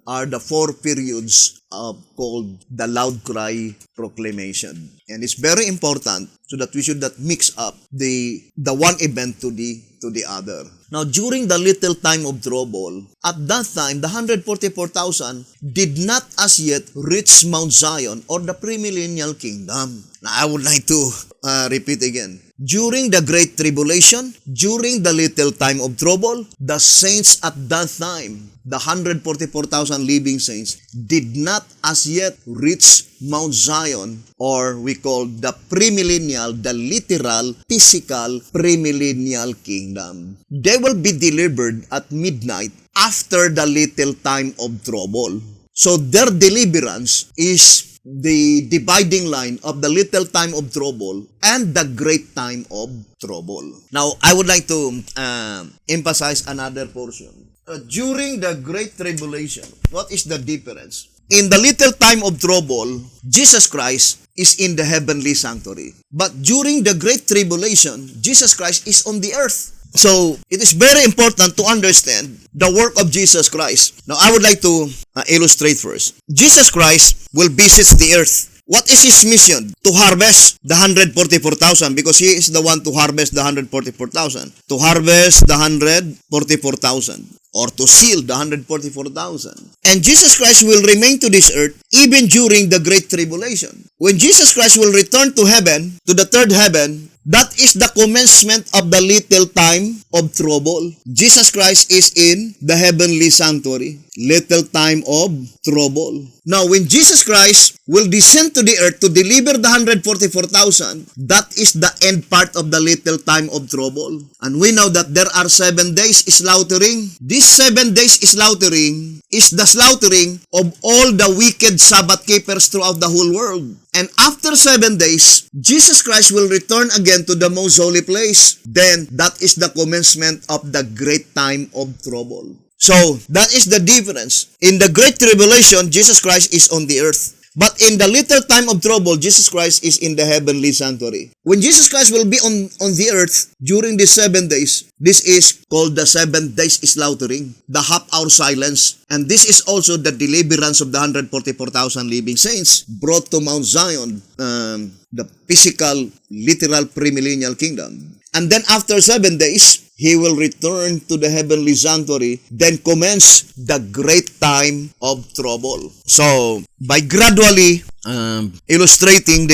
are the 4 periods called the loud cry proclamation. And it's very important so that we should not mix up the one event to the other. Now, during the little time of trouble, at that time, the 144,000 did not as yet reach Mount Zion or the premillennial kingdom. Now, I would like to repeat again. During the Great Tribulation, during the little time of trouble, the saints at that time, the 144,000 living saints, did not as yet reach Mount Zion, or we call the premillennial, the literal, physical premillennial kingdom. They will be delivered at midnight after the little time of trouble. So their deliverance is the dividing line of the little time of trouble and the great time of trouble. Now, I would like to emphasize another portion. During the Great Tribulation, what is the difference? In the little time of trouble, Jesus Christ is in the heavenly sanctuary. But during the Great Tribulation, Jesus Christ is on the earth. So, it is very important to understand the work of Jesus Christ. Now, I would like to illustrate first. Jesus Christ will visit the earth. What is His mission? To harvest the 144,000, because He is the one to harvest the 144,000. To harvest the 144,000. Or to seal the 144,000. And Jesus Christ will remain to this earth even during the Great Tribulation. When Jesus Christ will return to heaven, to the third heaven, that is the commencement of the little time of trouble. Jesus Christ is in the heavenly sanctuary. Little time of trouble. Now, when Jesus Christ will descend to the earth to deliver the 144,000, that is the end part of the little time of trouble. And we know that there are 7 days slaughtering. These 7 days slaughtering is the slaughtering of all the wicked Sabbath keepers throughout the whole world. And after 7 days, Jesus Christ will return again to the most holy place. Then, that is the commencement of the great time of trouble. So, that is the difference. In the Great Tribulation, Jesus Christ is on the earth. But in the little time of trouble, Jesus Christ is in the heavenly sanctuary. When Jesus Christ will be on the earth during these 7 days, this is called the 7 days slaughtering, the half-hour silence. And this is also the deliverance of the 144,000 living saints brought to Mount Zion, the physical, literal premillennial kingdom. And then after 7 days, He will return to the heavenly sanctuary, then commence the great time of trouble. So, by gradually illustrating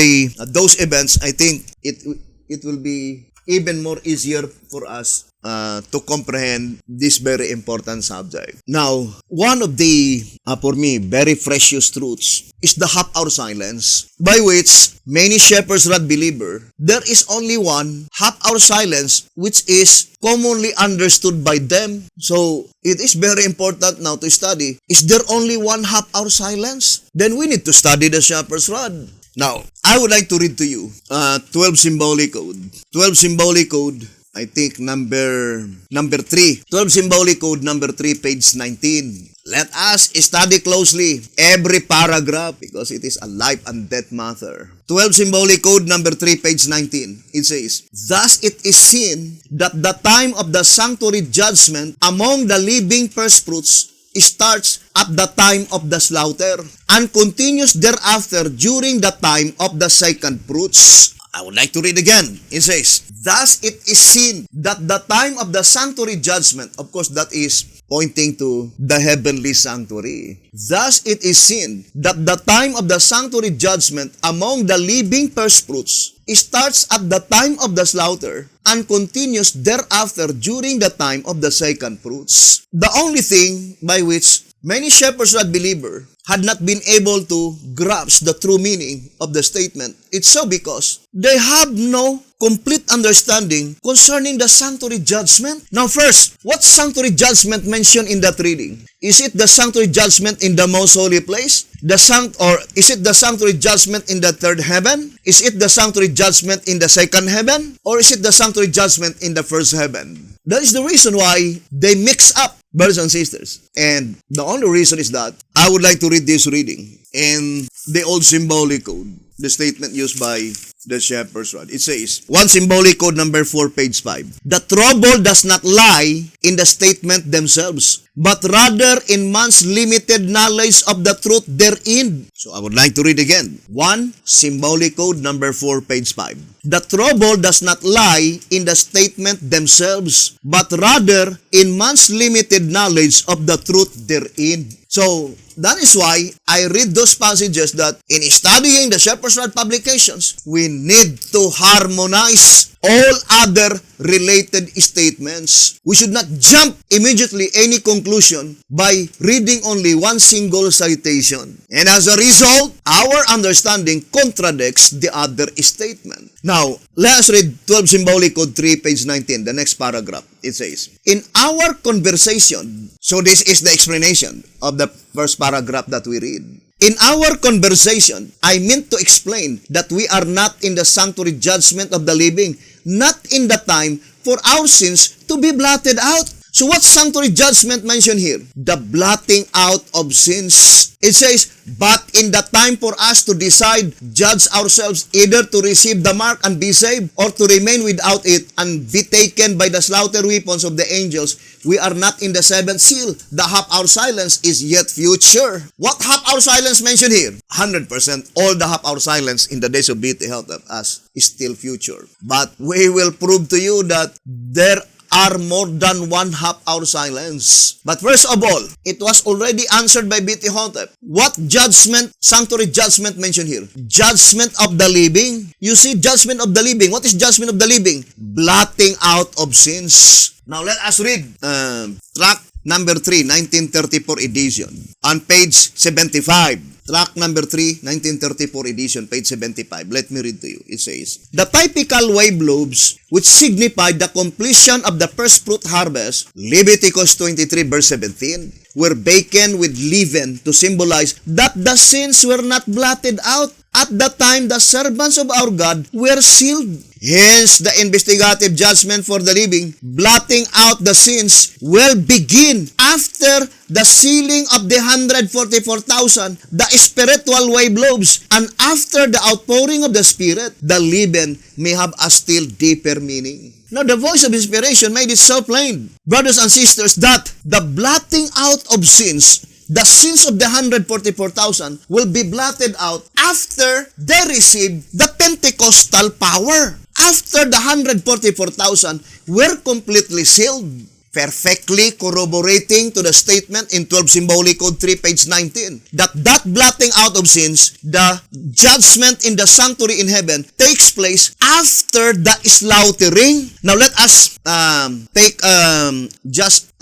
those events, I think it will be even more easier for us to comprehend this very important subject. Now, one of the, for me, very precious truths is the half-hour silence, by which many shepherds rod believer, there is only one half-hour silence which is commonly understood by them. So, it is very important now to study. Is there only one half-hour silence? Then we need to study the shepherd's rod. Now, I would like to read to you 12 symbolic code. 12 symbolic code, I think number 3. 12 symbolic code number 3, page 19. Let us study closely every paragraph because it is a life and death matter. 12 symbolic code number 3, page 19. It says, thus it is seen that the time of the sanctuary judgment among the living first fruits starts at the time of the slaughter and continues thereafter during the time of the second fruits. I would like to read again. It says, thus it is seen that the time of the sanctuary judgment, of course that is pointing to the heavenly sanctuary. Thus it is seen that the time of the sanctuary judgment among the living first fruits starts at the time of the slaughter and continues thereafter during the time of the second fruits. The only thing by which many shepherds and believers had not been able to grasp the true meaning of the statement, it's so because they have no complete understanding concerning the sanctuary judgment. Now first, what sanctuary judgment mentioned in that reading? Is it the sanctuary judgment in the most holy place? Or is it the sanctuary judgment in the third heaven? Is it the sanctuary judgment in the second heaven? Or is it the sanctuary judgment in the first heaven? That is the reason why they mix up, brothers and sisters. And the only reason is that I would like to read this reading in the old symbolic code, the statement used by the shepherd's rod. It says, one symbolic code number 4, page 5. The trouble does not lie in the statement themselves, but rather in man's limited knowledge of the truth therein. So I would like to read again. 1 symbolic code number 4, page 5. The trouble does not lie in the statement themselves, but rather in man's limited knowledge of the truth therein. So that is why I read those passages that in studying the Shepherd's Rod publications, we need to harmonize all other related statements. We should not jump immediately any conclusion by reading only one single citation. And as a result, our understanding contradicts the other statement. Now, let us read 12 Symbolic Code 3, page 19, the next paragraph. It says, in our conversation, so this is the explanation of the first paragraph that we read. In our conversation, I meant to explain that we are not in the sanctuary judgment of the living, not in the time for our sins to be blotted out. So what sanctuary judgment mentioned here? The blotting out of sins. It says, but in the time for us to decide, judge ourselves, either to receive the mark and be saved, or to remain without it and be taken by the slaughter weapons of the angels, we are not in the seventh seal. The half-hour silence is yet future. What half-hour silence mentioned here? 100%. All the half-hour silence in the days of beauty health of us is still future. But we will prove to you that there are more than one half-hour silence. But first of all, it was already answered by B.T. Hotep. What judgment, sanctuary judgment mentioned here? Judgment of the living. You see, judgment of the living. What is judgment of the living? Blotting out of sins. Now let us read tract number 3, 1934 edition. On page 75. Tract number 3, 1934 edition, page 75. Let me read to you. It says, the typical wave lobes, which signify the completion of the first fruit harvest, Leviticus 23, verse 17, were baken with leaven to symbolize that the sins were not blotted out. At the time, the servants of our God were sealed. Hence, the investigative judgment for the living, blotting out the sins, will begin after the sealing of the 144,000, the spiritual wave lobes, and after the outpouring of the Spirit, the leaven may have a still deeper meaning. Now, the voice of inspiration made it so plain, brothers and sisters, that the blotting out of sins, the sins of the 144,000 will be blotted out after they receive the Pentecostal power. After the 144,000 were completely sealed, perfectly corroborating to the statement in 12 Symbolic Code 3, page 19, that blotting out of sins, the judgment in the sanctuary in heaven, takes place after the slaughtering. Now let us take just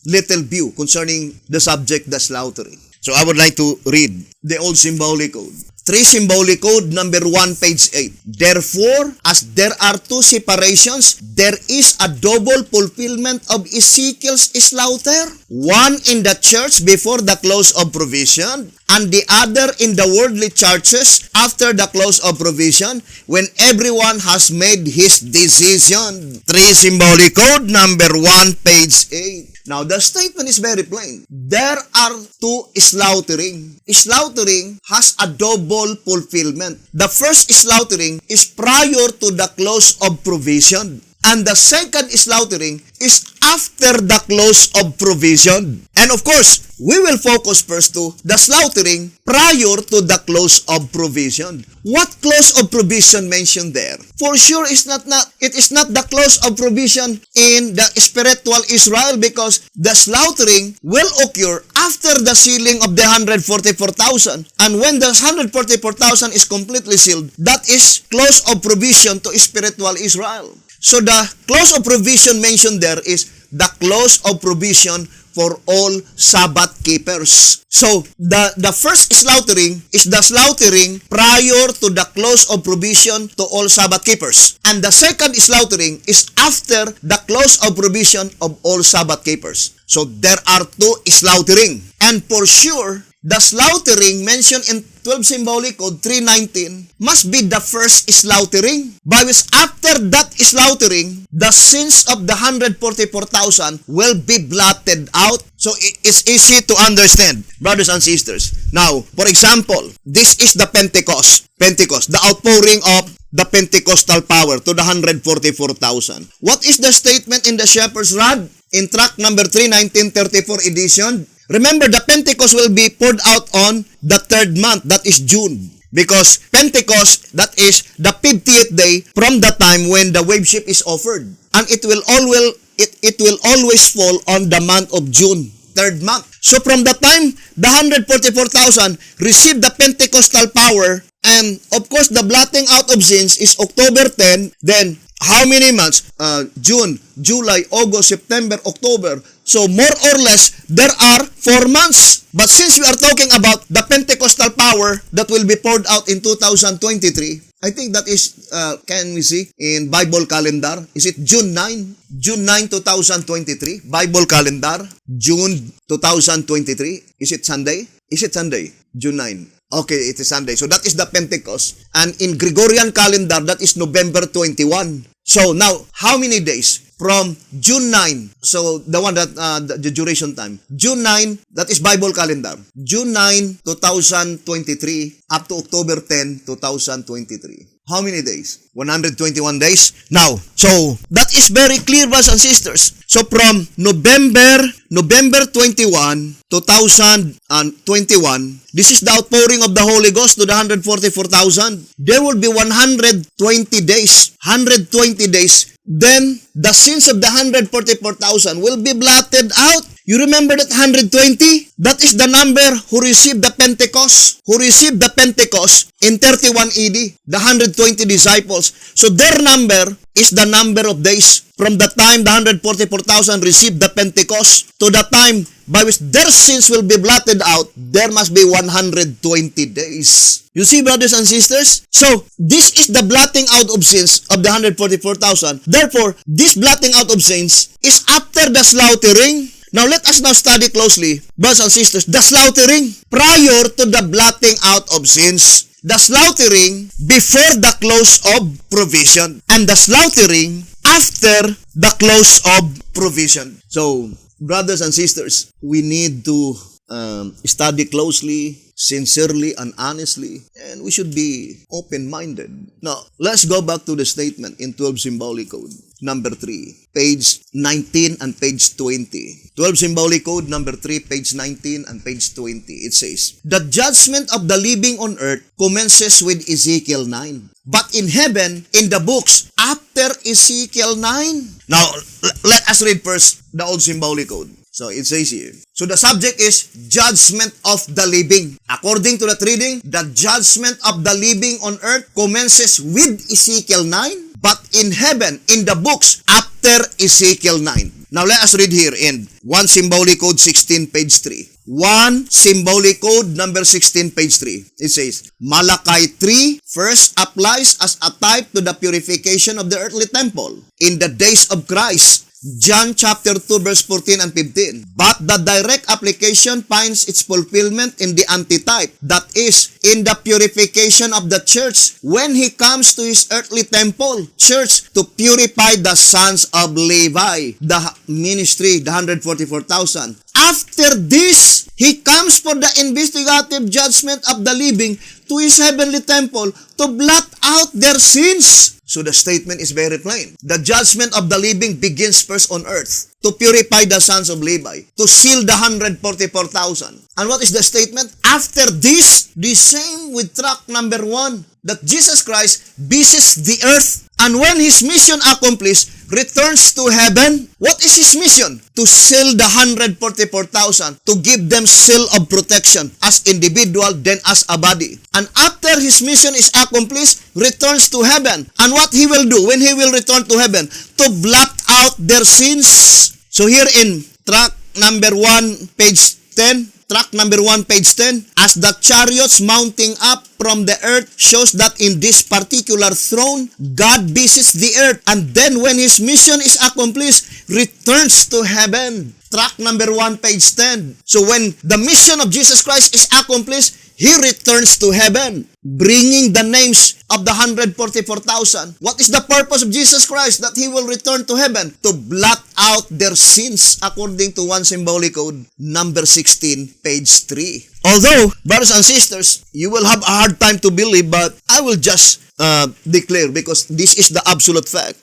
little view concerning the subject, the slaughtering. So I would like to read the old Symbolic Code. 3 Symbolic Code number 1, page 8. Therefore, as there are two separations, there is a double fulfillment of Ezekiel's slaughter. One in the church before the close of provision, and the other in the worldly churches after the close of provision, when everyone has made his decision. 3 Symbolic Code number 1, page 8. Now, the statement is very plain. There are two slaughtering. Slaughtering has a double fulfillment. The first slaughtering is prior to the close of provision. And the second slaughtering is after the close of provision. And of course, we will focus first to the slaughtering prior to the close of provision. What close of provision mentioned there? For sure, it is not the close of provision in the spiritual Israel, because the slaughtering will occur after the sealing of the 144,000. And when the 144,000 is completely sealed, that is close of provision to spiritual Israel. So the close of provision mentioned there is the close of provision for all Sabbath keepers. So the first slaughtering is the slaughtering prior to the close of provision to all Sabbath keepers. And the second slaughtering is after the close of provision of all Sabbath keepers. So there are two slaughtering. And for sure, the slaughtering mentioned in 12 Symbolic Code 319 must be the first slaughtering, by which after that slaughtering, the sins of the 144,000 will be blotted out. So it's easy to understand, brothers and sisters. Now, for example, this is the Pentecost, the outpouring of the Pentecostal power to the 144,000. What is the statement in the shepherd's rod? In tract number 3, 1934 edition, remember the Pentecost will be poured out on the third month, that is June. Because Pentecost, that is the 50th day from the time when the wave ship is offered. And it will always fall on the month of June, third month. So from the time the 144,000 received the Pentecostal power, and of course the blotting out of sins is October 10, then how many months? June, July, August, September, October. So more or less, there are 4 months. But since we are talking about the Pentecostal power that will be poured out in 2023, I think that is, can we see in Bible calendar? Is it June 9? June 9, 2023. Bible calendar, June 2023. Is it Sunday? Is it Sunday? June 9. Okay, it is Sunday. So that is the Pentecost. And in Gregorian calendar, that is November 21. So now, how many days? From June 9, so the one that, the duration time. June 9, that is Bible calendar. June 9, 2023, up to October 10, 2023. How many days? 121 days. Now, so that is very clear, brothers and sisters. So from November 21, 2021, this is the outpouring of the Holy Ghost to the 144,000. There will be 120 days. 120 days. Then the sins of the 144,000 will be blotted out. You remember that 120? That is the number who received the Pentecost. Who received the Pentecost in 31 AD. The 120 disciples. So their number is the number of days. From the time the 144,000 received the Pentecost to the time by which their sins will be blotted out, there must be 120 days. You see, brothers and sisters? So, this is the blotting out of sins of the 144,000. Therefore, this blotting out of sins is after the slaughtering. Now, let us now study closely, brothers and sisters, the slaughtering prior to the blotting out of sins. The slaughtering before the close of provision. And the slaughtering after the close of provision. So, brothers and sisters, we need to study closely, sincerely, and honestly, and we should be open-minded. Now, let's go back to the statement in 12 Symbolic Code, number 3, page 19 and page 20. 12 Symbolic Code, number 3, page 19 and page 20. It says, the judgment of the living on earth commences with Ezekiel 9. But in heaven, in the books, after Ezekiel 9. Now, let us read first the Old Symbolic Code. So, it says here. So, the subject is judgment of the living. According to that reading, the judgment of the living on earth commences with Ezekiel 9. But in heaven, in the books, after Ezekiel 9. Now, let us read here in 1 Symbolic Code 16, page 3. 1 Symbolic Code number 16, page 3. It says, Malachi 3 first applies as a type to the purification of the earthly temple in the days of Christ. John chapter 2 verse 14 and 15. But the direct application finds its fulfillment in the antitype, that is, in the purification of the church when he comes to his earthly temple, church, to purify the sons of Levi, the ministry, the 144,000. After this, he comes for the investigative judgment of the living to his heavenly temple to blot out their sins. So the statement is very plain. The judgment of the living begins first on earth to purify the sons of Levi, to seal the 144,000. And what is the statement? After this, the same with tract number 1, that Jesus Christ visits the earth, and when his mission accomplished, returns to heaven. What is his mission? To seal the 144,000, to give them seal of protection as individual, then as a body. And after his mission is accomplished, returns to heaven. And what he will do when he will return to heaven? To blot out their sins. So here in tract number 1, page 10, tract number 1, page 10, as the chariots mounting up from the earth shows that in this particular throne, God visits the earth, and then when his mission is accomplished, returns to heaven. Tract number 1, page 10. So when the mission of Jesus Christ is accomplished, he returns to heaven, bringing the names of the 144,000. What is the purpose of Jesus Christ? That he will return to heaven to blot out their sins, according to 1 Symbolic Code, number 16, page 3. Although, brothers and sisters, you will have a hard time to believe, but I will just declare because this is the absolute fact.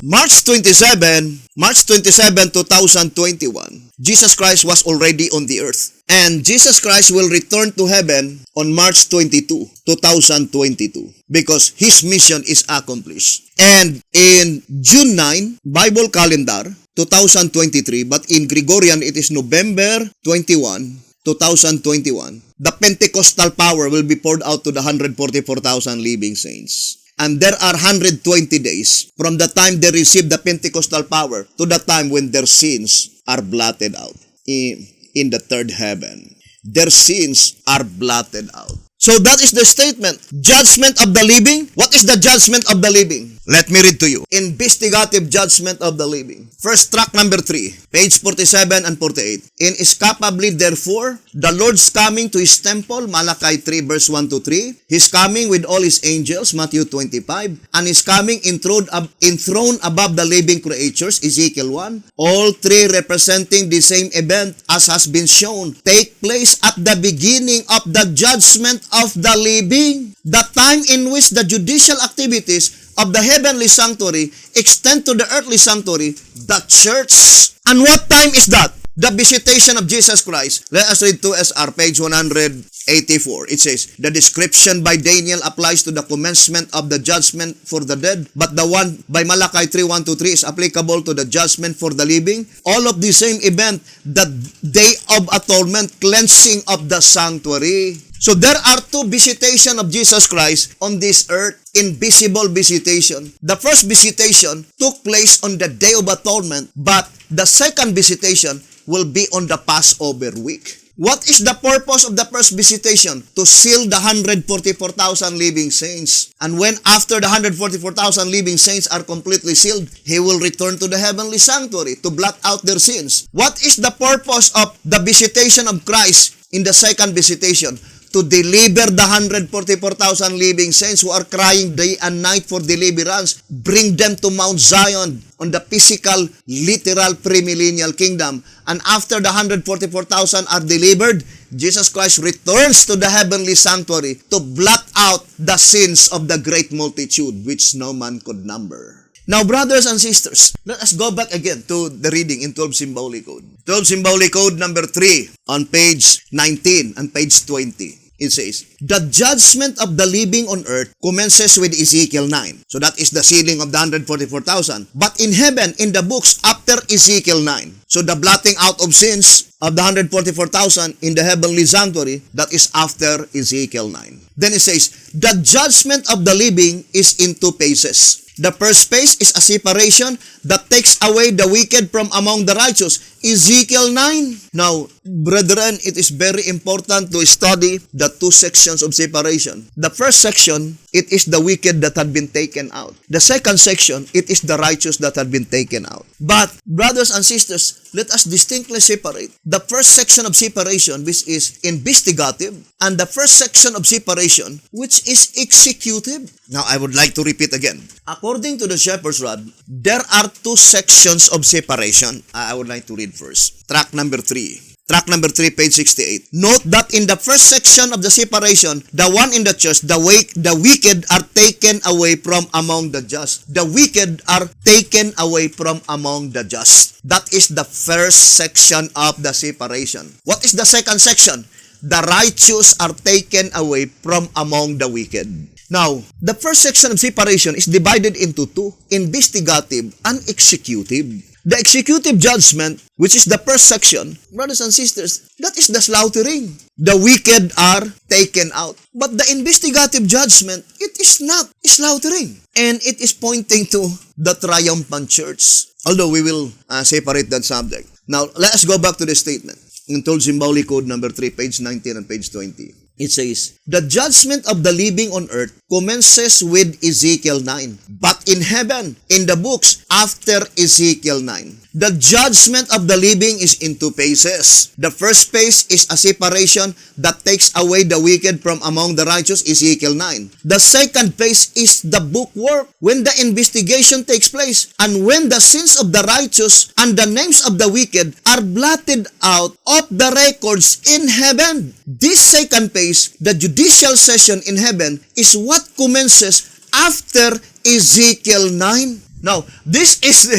March 27, 2021, Jesus Christ was already on the earth. And Jesus Christ will return to heaven on March 22, 2022 because His mission is accomplished. And in June 9, Bible calendar, 2023, but in Gregorian it is November 21, 2021, the Pentecostal power will be poured out to the 144,000 living saints. And there are 120 days from the time they receive the Pentecostal power to the time when their sins are blotted out in the third heaven. Their sins are blotted out. So that is the statement. Judgment of the living. What is the judgment of the living? Let me read to you. Investigative judgment of the living. First track number 3, page 47 and 48. Inescapably therefore, the Lord's coming to His temple, Malachi 3 verse 1 to 3. He's coming with all His angels, Matthew 25. And He's coming enthroned above the living creatures, Ezekiel 1. All three representing the same event as has been shown, take place at the beginning of the judgment of the living, the time in which the judicial activities of the heavenly sanctuary extend to the earthly sanctuary, the church. And what time is that? The visitation of Jesus Christ. Let us read 2SR, page 184. It says, the description by Daniel applies to the commencement of the judgment for the dead, but the one by Malachi 3, 1 to 3 is applicable to the judgment for the living. All of the same event, the day of atonement, cleansing of the sanctuary. So there are two visitation of Jesus Christ on this earth, invisible visitation. The first visitation took place on the Day of Atonement, but the second visitation will be on the Passover week. What is the purpose of the first visitation? To seal the 144,000 living saints. And when after the 144,000 living saints are completely sealed, He will return to the heavenly sanctuary to blot out their sins. What is the purpose of the visitation of Christ in the second visitation? To deliver the 144,000 living saints who are crying day and night for deliverance. Bring them to Mount Zion on the physical, literal, premillennial kingdom. And after the 144,000 are delivered, Jesus Christ returns to the heavenly sanctuary to blot out the sins of the great multitude which no man could number. Now, brothers and sisters, let us go back again to the reading in 12 Symbolic Code. 12 Symbolic Code number 3 on page 19 and page 20. It says, the judgment of the living on earth commences with Ezekiel 9. So that is the sealing of the 144,000. But in heaven, in the books after Ezekiel 9. So the blotting out of sins of the 144,000 in the heavenly sanctuary, that is after Ezekiel 9. Then it says, the judgment of the living is in two phases. The first phase is a separation that takes away the wicked from among the righteous. Ezekiel 9. Now, brethren, it is very important to study the two sections of separation. The first section, it is the wicked that had been taken out. The second section, it is the righteous that had been taken out. But, brothers and sisters, let us distinctly separate the first section of separation, which is investigative, and the first section of separation, which is executive. Now, I would like to repeat again. According to the Shepherd's Rod, there are two sections of separation. I would like to read first. Track number 3. Track number 3, page 68. Note that in the first section of the separation, the one in the church, the wicked are taken away from among the just. The wicked are taken away from among the just. That is the first section of the separation. What is the second section? The righteous are taken away from among the wicked. Now, the first section of separation is divided into two, investigative and executive. The executive judgment, which is the first section, brothers and sisters, that is the slaughtering. The wicked are taken out. But the investigative judgment, it is not slaughtering. And it is pointing to the triumphant church. Although we will separate that subject. Now, let us go back to the statement. In 12 Symbolic Code number 3, page 19 and page 20. It says, the judgment of the living on earth commences with Ezekiel 9. But in heaven, in the books after Ezekiel 9. the judgment of the living is in two phases. The first phase is a separation that takes away the wicked from among the righteous, Ezekiel 9. The second phase is the book work, when the investigation takes place and when the sins of the righteous and the names of the wicked are blotted out of the records in heaven. This second phase, the judicial session in heaven, is what commences after Ezekiel 9. Now, this is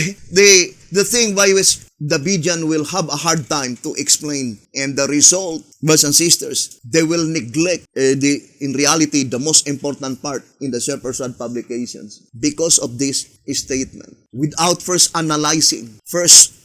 the thing by which the Bijan will have a hard time to explain. And the result, brothers and sisters, they will neglect in reality the most important part in the Shepherd's Rod publications because of this statement. Without first analyzing,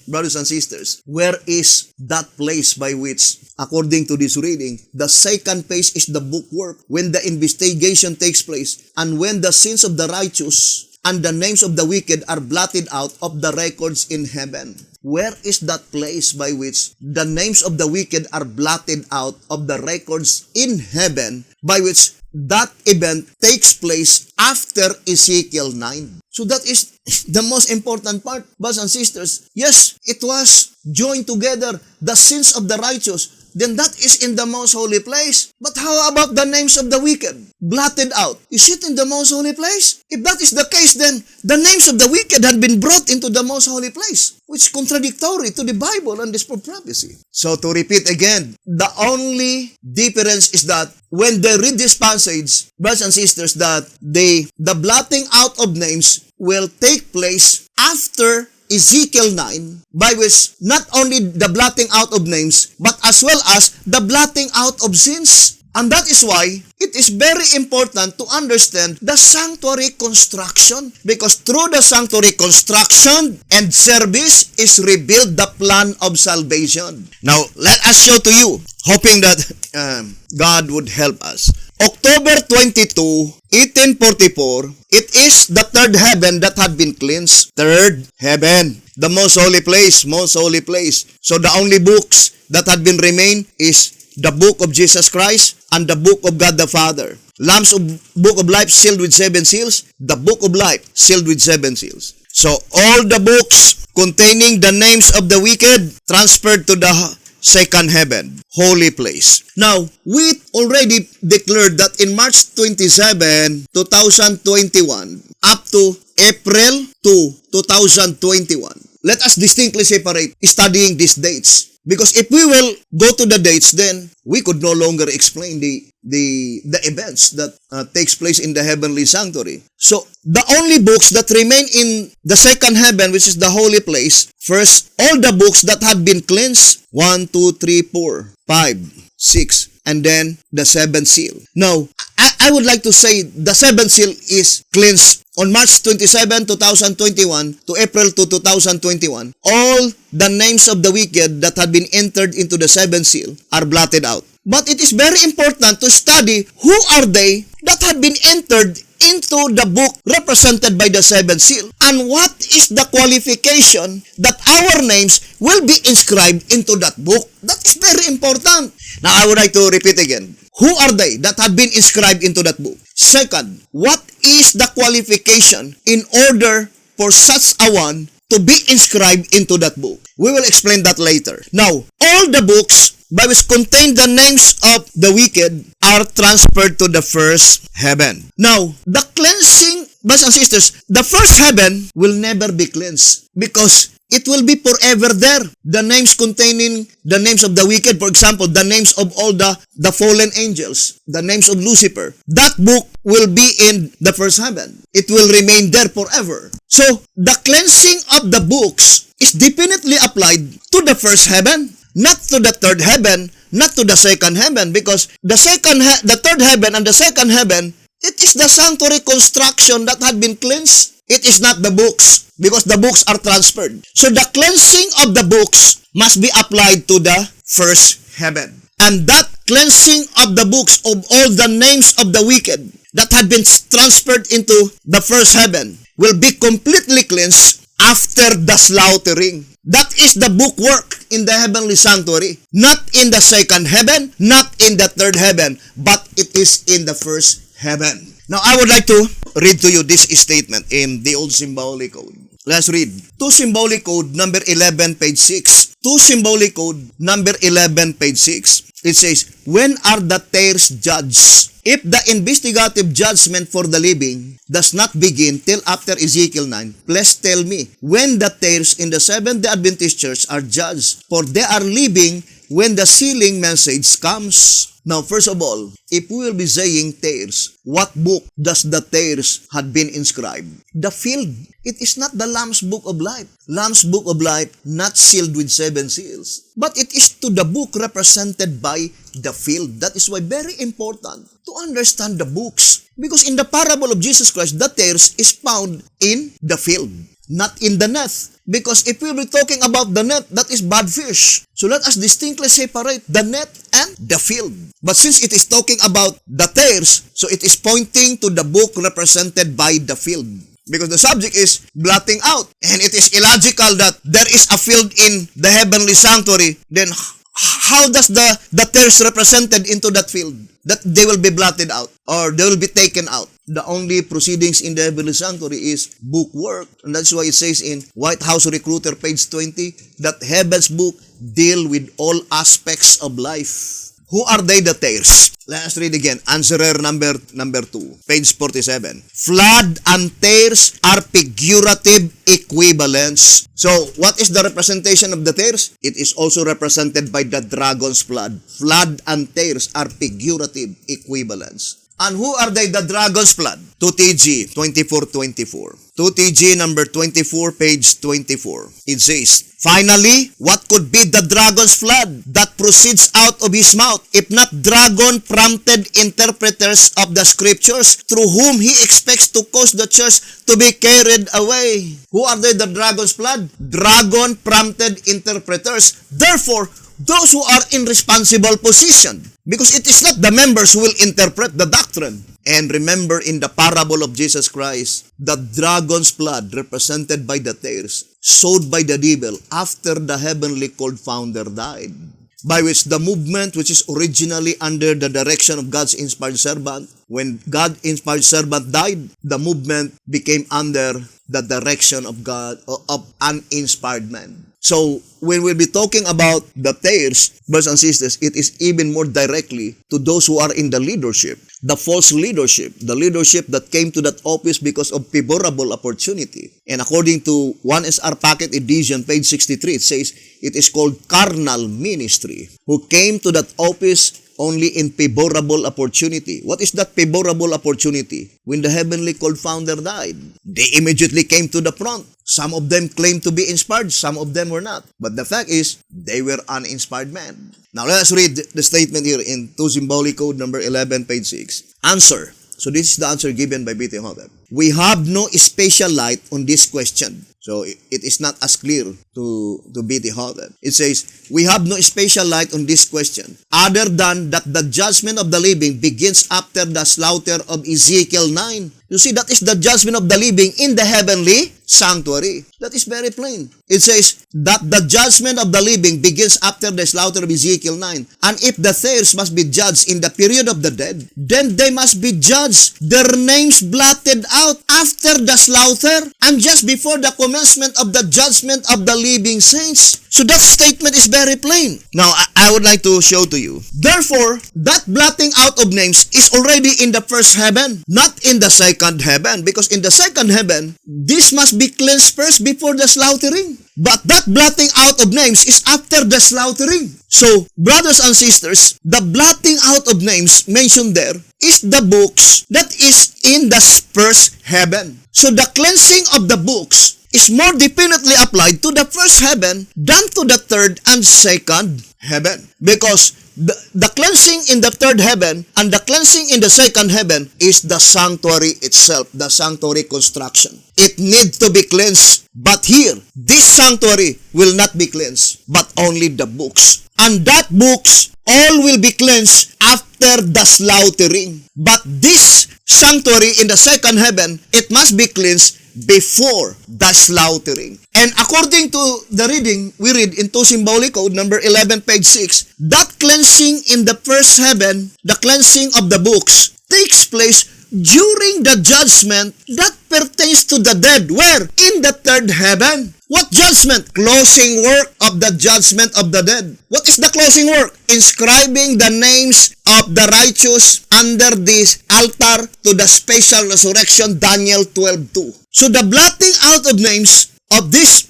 brothers and sisters, where is that place by which, according to this reading, the second phase is the book work, when the investigation takes place and when the sins of the righteous and the names of the wicked are blotted out of the records in heaven. Where is that place by which the names of the wicked are blotted out of the records in heaven, by which that event takes place after Ezekiel 9? So that is the most important part, brothers and sisters. Yes, it was joined together, the sins of the righteous, then that is in the most holy place. But how about the names of the wicked? Blotted out. Is it in the most holy place? If that is the case, then the names of the wicked had been brought into the most holy place, which is contradictory to the Bible and this prophecy. So to repeat again, the only difference is that when they read this passage, brothers and sisters, that the blotting out of names will take place after Ezekiel 9, by which not only the blotting out of names, but as well as the blotting out of sins. And that is why it is very important to understand the sanctuary construction, because through the sanctuary construction and service is revealed the plan of salvation. Now, let us show to you, hoping that God would help us. October 22, 1844, it is the third heaven that had been cleansed. Third heaven, the most holy place, most holy place. So the only books that had been remained is the book of Jesus Christ and the book of God the Father. Lamb's book of life sealed with 7 seals, the book of life sealed with 7 seals. So all the books containing the names of the wicked transferred to the second heaven, holy place. Now, we already declared that in March 27, 2021, up to April 2, 2021, let us distinctly separate studying these dates. Because if we will go to the dates, then we could no longer explain the events that takes place in the heavenly sanctuary. So, the only books that remain in the second heaven, which is the holy place, first, all the books that had been cleansed, 1, 2, 3, 4, 5, 6, and then the 7th seal. Now, I would like to say the 7th seal is cleansed on March 27, 2021 to April 2, 2021. All the names of the wicked that had been entered into the 7th seal are blotted out. But it is very important to study who are they that had been entered into the book represented by the 7th seal, and what is the qualification that our names will be inscribed into that book. That is very important. Now, I would like to repeat again. Who are they that have been inscribed into that book? Second, what is the qualification in order for such a one to be inscribed into that book? We will explain that later. Now, all the books by which contain the names of the wicked are transferred to the first heaven. Now, the cleansing, brothers and sisters, the first heaven will never be cleansed because it will be forever there. The names containing the names of the wicked, for example, the names of all the fallen angels, the names of Lucifer, that book will be in the first heaven. It will remain there forever. So, the cleansing of the books is definitely applied to the first heaven, not to the third heaven, not to the second heaven, because the third heaven and the second heaven, it is the sanctuary construction that had been cleansed. It is not the books, because the books are transferred. So the cleansing of the books must be applied to the first heaven. And that cleansing of the books of all the names of the wicked that had been transferred into the first heaven will be completely cleansed after the slaughtering. That is the book work in the heavenly sanctuary. Not in the second heaven, not in the third heaven, but it is in the first heaven. Now, I would like to read to you this statement in the Old Symbolic Code. Let's read. 2 Symbolic Code number 11, page 6. 2 Symbolic Code number 11, page 6. It says, when are the tares judged? If the investigative judgment for the living does not begin till after Ezekiel 9, please tell me when the tares in the Seventh-day Adventist Church are judged, for they are living when the sealing message comes. Now, first of all, if we will be saying tares, what book does the tares had been inscribed? The field. It is not the Lamb's Book of Life. Lamb's Book of Life not sealed with 7 seals. But it is to the book represented by the field. That is why very important to understand the books. Because in the parable of Jesus Christ, the tares is found in the field, not in the net. Because if we will be talking about the net, that is bad fish. So let us distinctly separate the net and the field. But since it is talking about the tares, so it is pointing to the book represented by the field. Because the subject is blotting out. And it is illogical that there is a field in the heavenly sanctuary. Then how does the tares represented into that field? That they will be blotted out or they will be taken out. The only proceedings in the heavenly sanctuary is book work. And that's why it says in White House Recruiter, page 20, that heaven's book deal with all aspects of life. Who are they, the tares? Let's read again. Answerer number 2, page 47. Flood and tares are figurative equivalents. So, what is the representation of the tares? It is also represented by the dragon's flood. Flood and tares are figurative equivalents. And who are they, the dragon's flood? 2TG 2424. 2TG number 24, page 24. It says, finally, what could be the dragon's flood that proceeds out of his mouth, if not dragon-prompted interpreters of the scriptures, through whom he expects to cause the church to be carried away? Who are they, the dragon's flood? Dragon-prompted interpreters. Therefore, those who are in responsible position. Because it is not the members who will interpret the doctrine. And remember, in the parable of Jesus Christ, the dragon's blood represented by the tares, sowed by the devil after the heavenly called founder died, by which the movement, which is originally under the direction of God's inspired servant, when God's inspired servant died, the movement became under the direction of God, of uninspired man. So, when we'll be talking about the tares, brothers and sisters, it is even more directly to those who are in the leadership, the false leadership, the leadership that came to that office because of favorable opportunity. And according to 1SR Packet Edition, page 63, it says, it is called carnal ministry, who came to that office only in favorable opportunity. What is that favorable opportunity? When the heavenly called founder died, they immediately came to the front. Some of them claimed to be inspired, some of them were not. But the fact is, they were uninspired men. Now let us read the statement here in 2 Symbolic Code number 11, page 6. Answer. So this is the answer given by B.T. Hotep. We have no special light on this question. So it is not as clear to B.T. Hotep. It says, we have no special light on this question, other than that the judgment of the living begins after the slaughter of Ezekiel 9. You see, that is the judgment of the living in the heavenly sanctuary. That is very plain. It says that the judgment of the living begins after the slaughter of Ezekiel 9. And if the tares must be judged in the period of the dead, then they must be judged, their names blotted out after the slaughter and just before the commencement of the judgment of the living saints. So that statement is very plain. Now, I would like to show to you. Therefore, that blotting out of names is already in the first heaven, not in the second heaven. Because in the second heaven, this must be cleansed first before the slaughtering. But that blotting out of names is after the slaughtering. So, brothers and sisters, the blotting out of names mentioned there is the books that is in the first heaven. So, the cleansing of the books is more definitely applied to the first heaven than to the third and second heaven. Because the cleansing in the third heaven and the cleansing in the second heaven is the sanctuary itself, the sanctuary construction. It needs to be cleansed. But here, this sanctuary will not be cleansed, but only the books. And that books all will be cleansed after the slaughtering. But this sanctuary in the second heaven, it must be cleansed before the slaughtering. And according to the reading, we read in 2 Symbolic Code number 11, page 6, that cleansing in the first heaven, the cleansing of the books, takes place during the judgment that pertains to the dead. Where? In the third heaven. What judgment? Closing work of the judgment of the dead. What is the closing work? Inscribing the names of the righteous under this altar to the special resurrection, Daniel 12:2. So the blotting out of names of these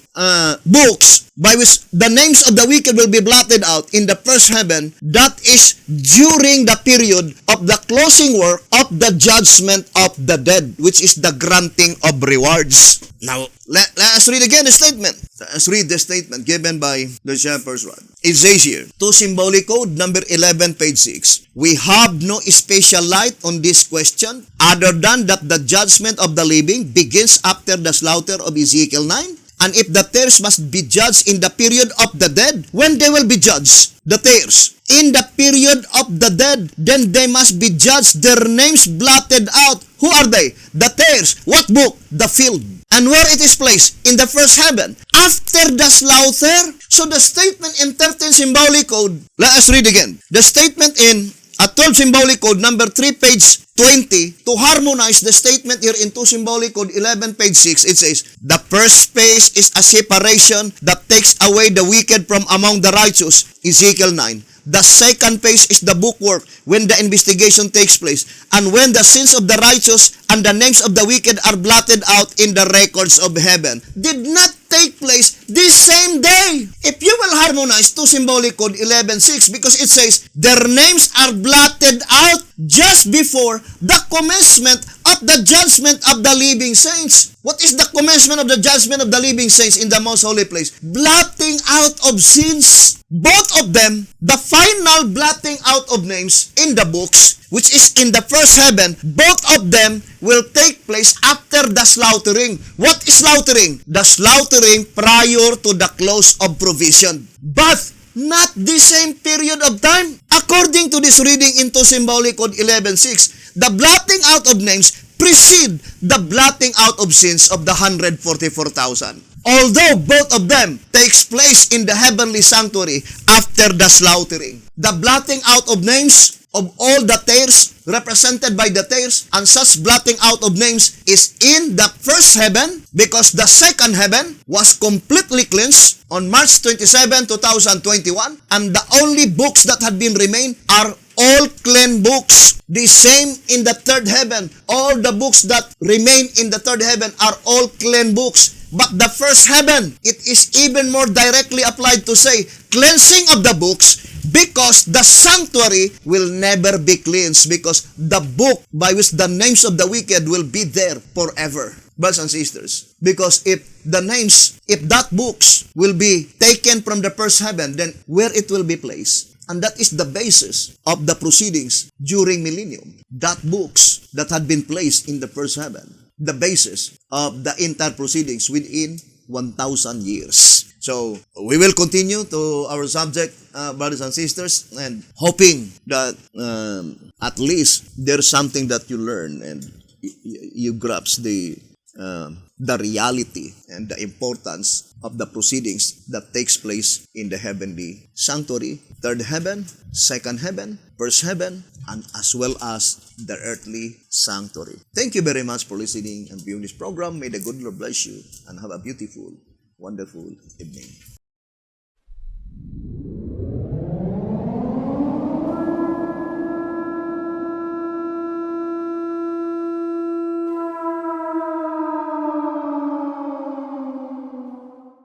books by which the names of the wicked will be blotted out in the first heaven, that is during the period of the closing work of the judgment of the dead, which is the granting of rewards. Now, let us read again the statement. Let us read the statement given by the shepherd's rod. It says here, to symbolic code number 11, page 6. We have no special light on this question other than that the judgment of the living begins after the slaughter of Ezekiel 9. And if the tares must be judged in the period of the dead, when they will be judged, the tares, in the period of the dead, then they must be judged, their names blotted out. Who are they? The tares. What book? The field. And where it is placed? In the first heaven. After the slaughter. So the statement in 13 symbolic code, let us read again. The statement in 12 symbolic code number 3, page 20, to harmonize the statement here in 2 symbolic code 11, page 6, it says, the first phase is a separation that takes away the wicked from among the righteous, Ezekiel 9. The second phase is the bookwork, when the investigation takes place, and when the sins of the righteous and the names of the wicked are blotted out in the records of heaven. Did not take place this same day. If you will harmonize 2 symbolic code 11:6, because it says, their names are blotted out just before the commencement of the judgment of the living saints. What is the commencement of the judgment of the living saints in the most holy place? Blotting out of sins. Both of them, the final blotting out of names in the books, which is in the first heaven, both of them will take place after the slaughtering. What is slaughtering? The slaughtering prior to the close of provision. But not the same period of time. According to this reading into symbolic code 11:6, the blotting out of names precede the blotting out of sins of the 144,000. Although both of them takes place in the heavenly sanctuary after the slaughtering. The blotting out of names of all the tares represented by the tares, and such blotting out of names is in the first heaven, because the second heaven was completely cleansed on March 27, 2021, and the only books that had been remained are all clean books. The same in the third heaven. All the books that remain in the third heaven are all clean books. But the first heaven, it is even more directly applied to say, cleansing of the books, because the sanctuary will never be cleansed, because the book by which the names of the wicked will be there forever. Brothers and sisters, because if that books will be taken from the first heaven, then where it will be placed? And that is the basis of the proceedings during millennium. That books that had been placed in the first heaven, the basis of the entire proceedings within 1,000 years. So, we will continue to our subject, brothers and sisters, and hoping that at least there's something that you learn and you grasp the reality and the importance of the proceedings that takes place in the heavenly sanctuary, third heaven, second heaven, first heaven, and as well as the earthly sanctuary. Thank you very much for listening and viewing this program. May the good Lord bless you and have a beautiful, wonderful evening.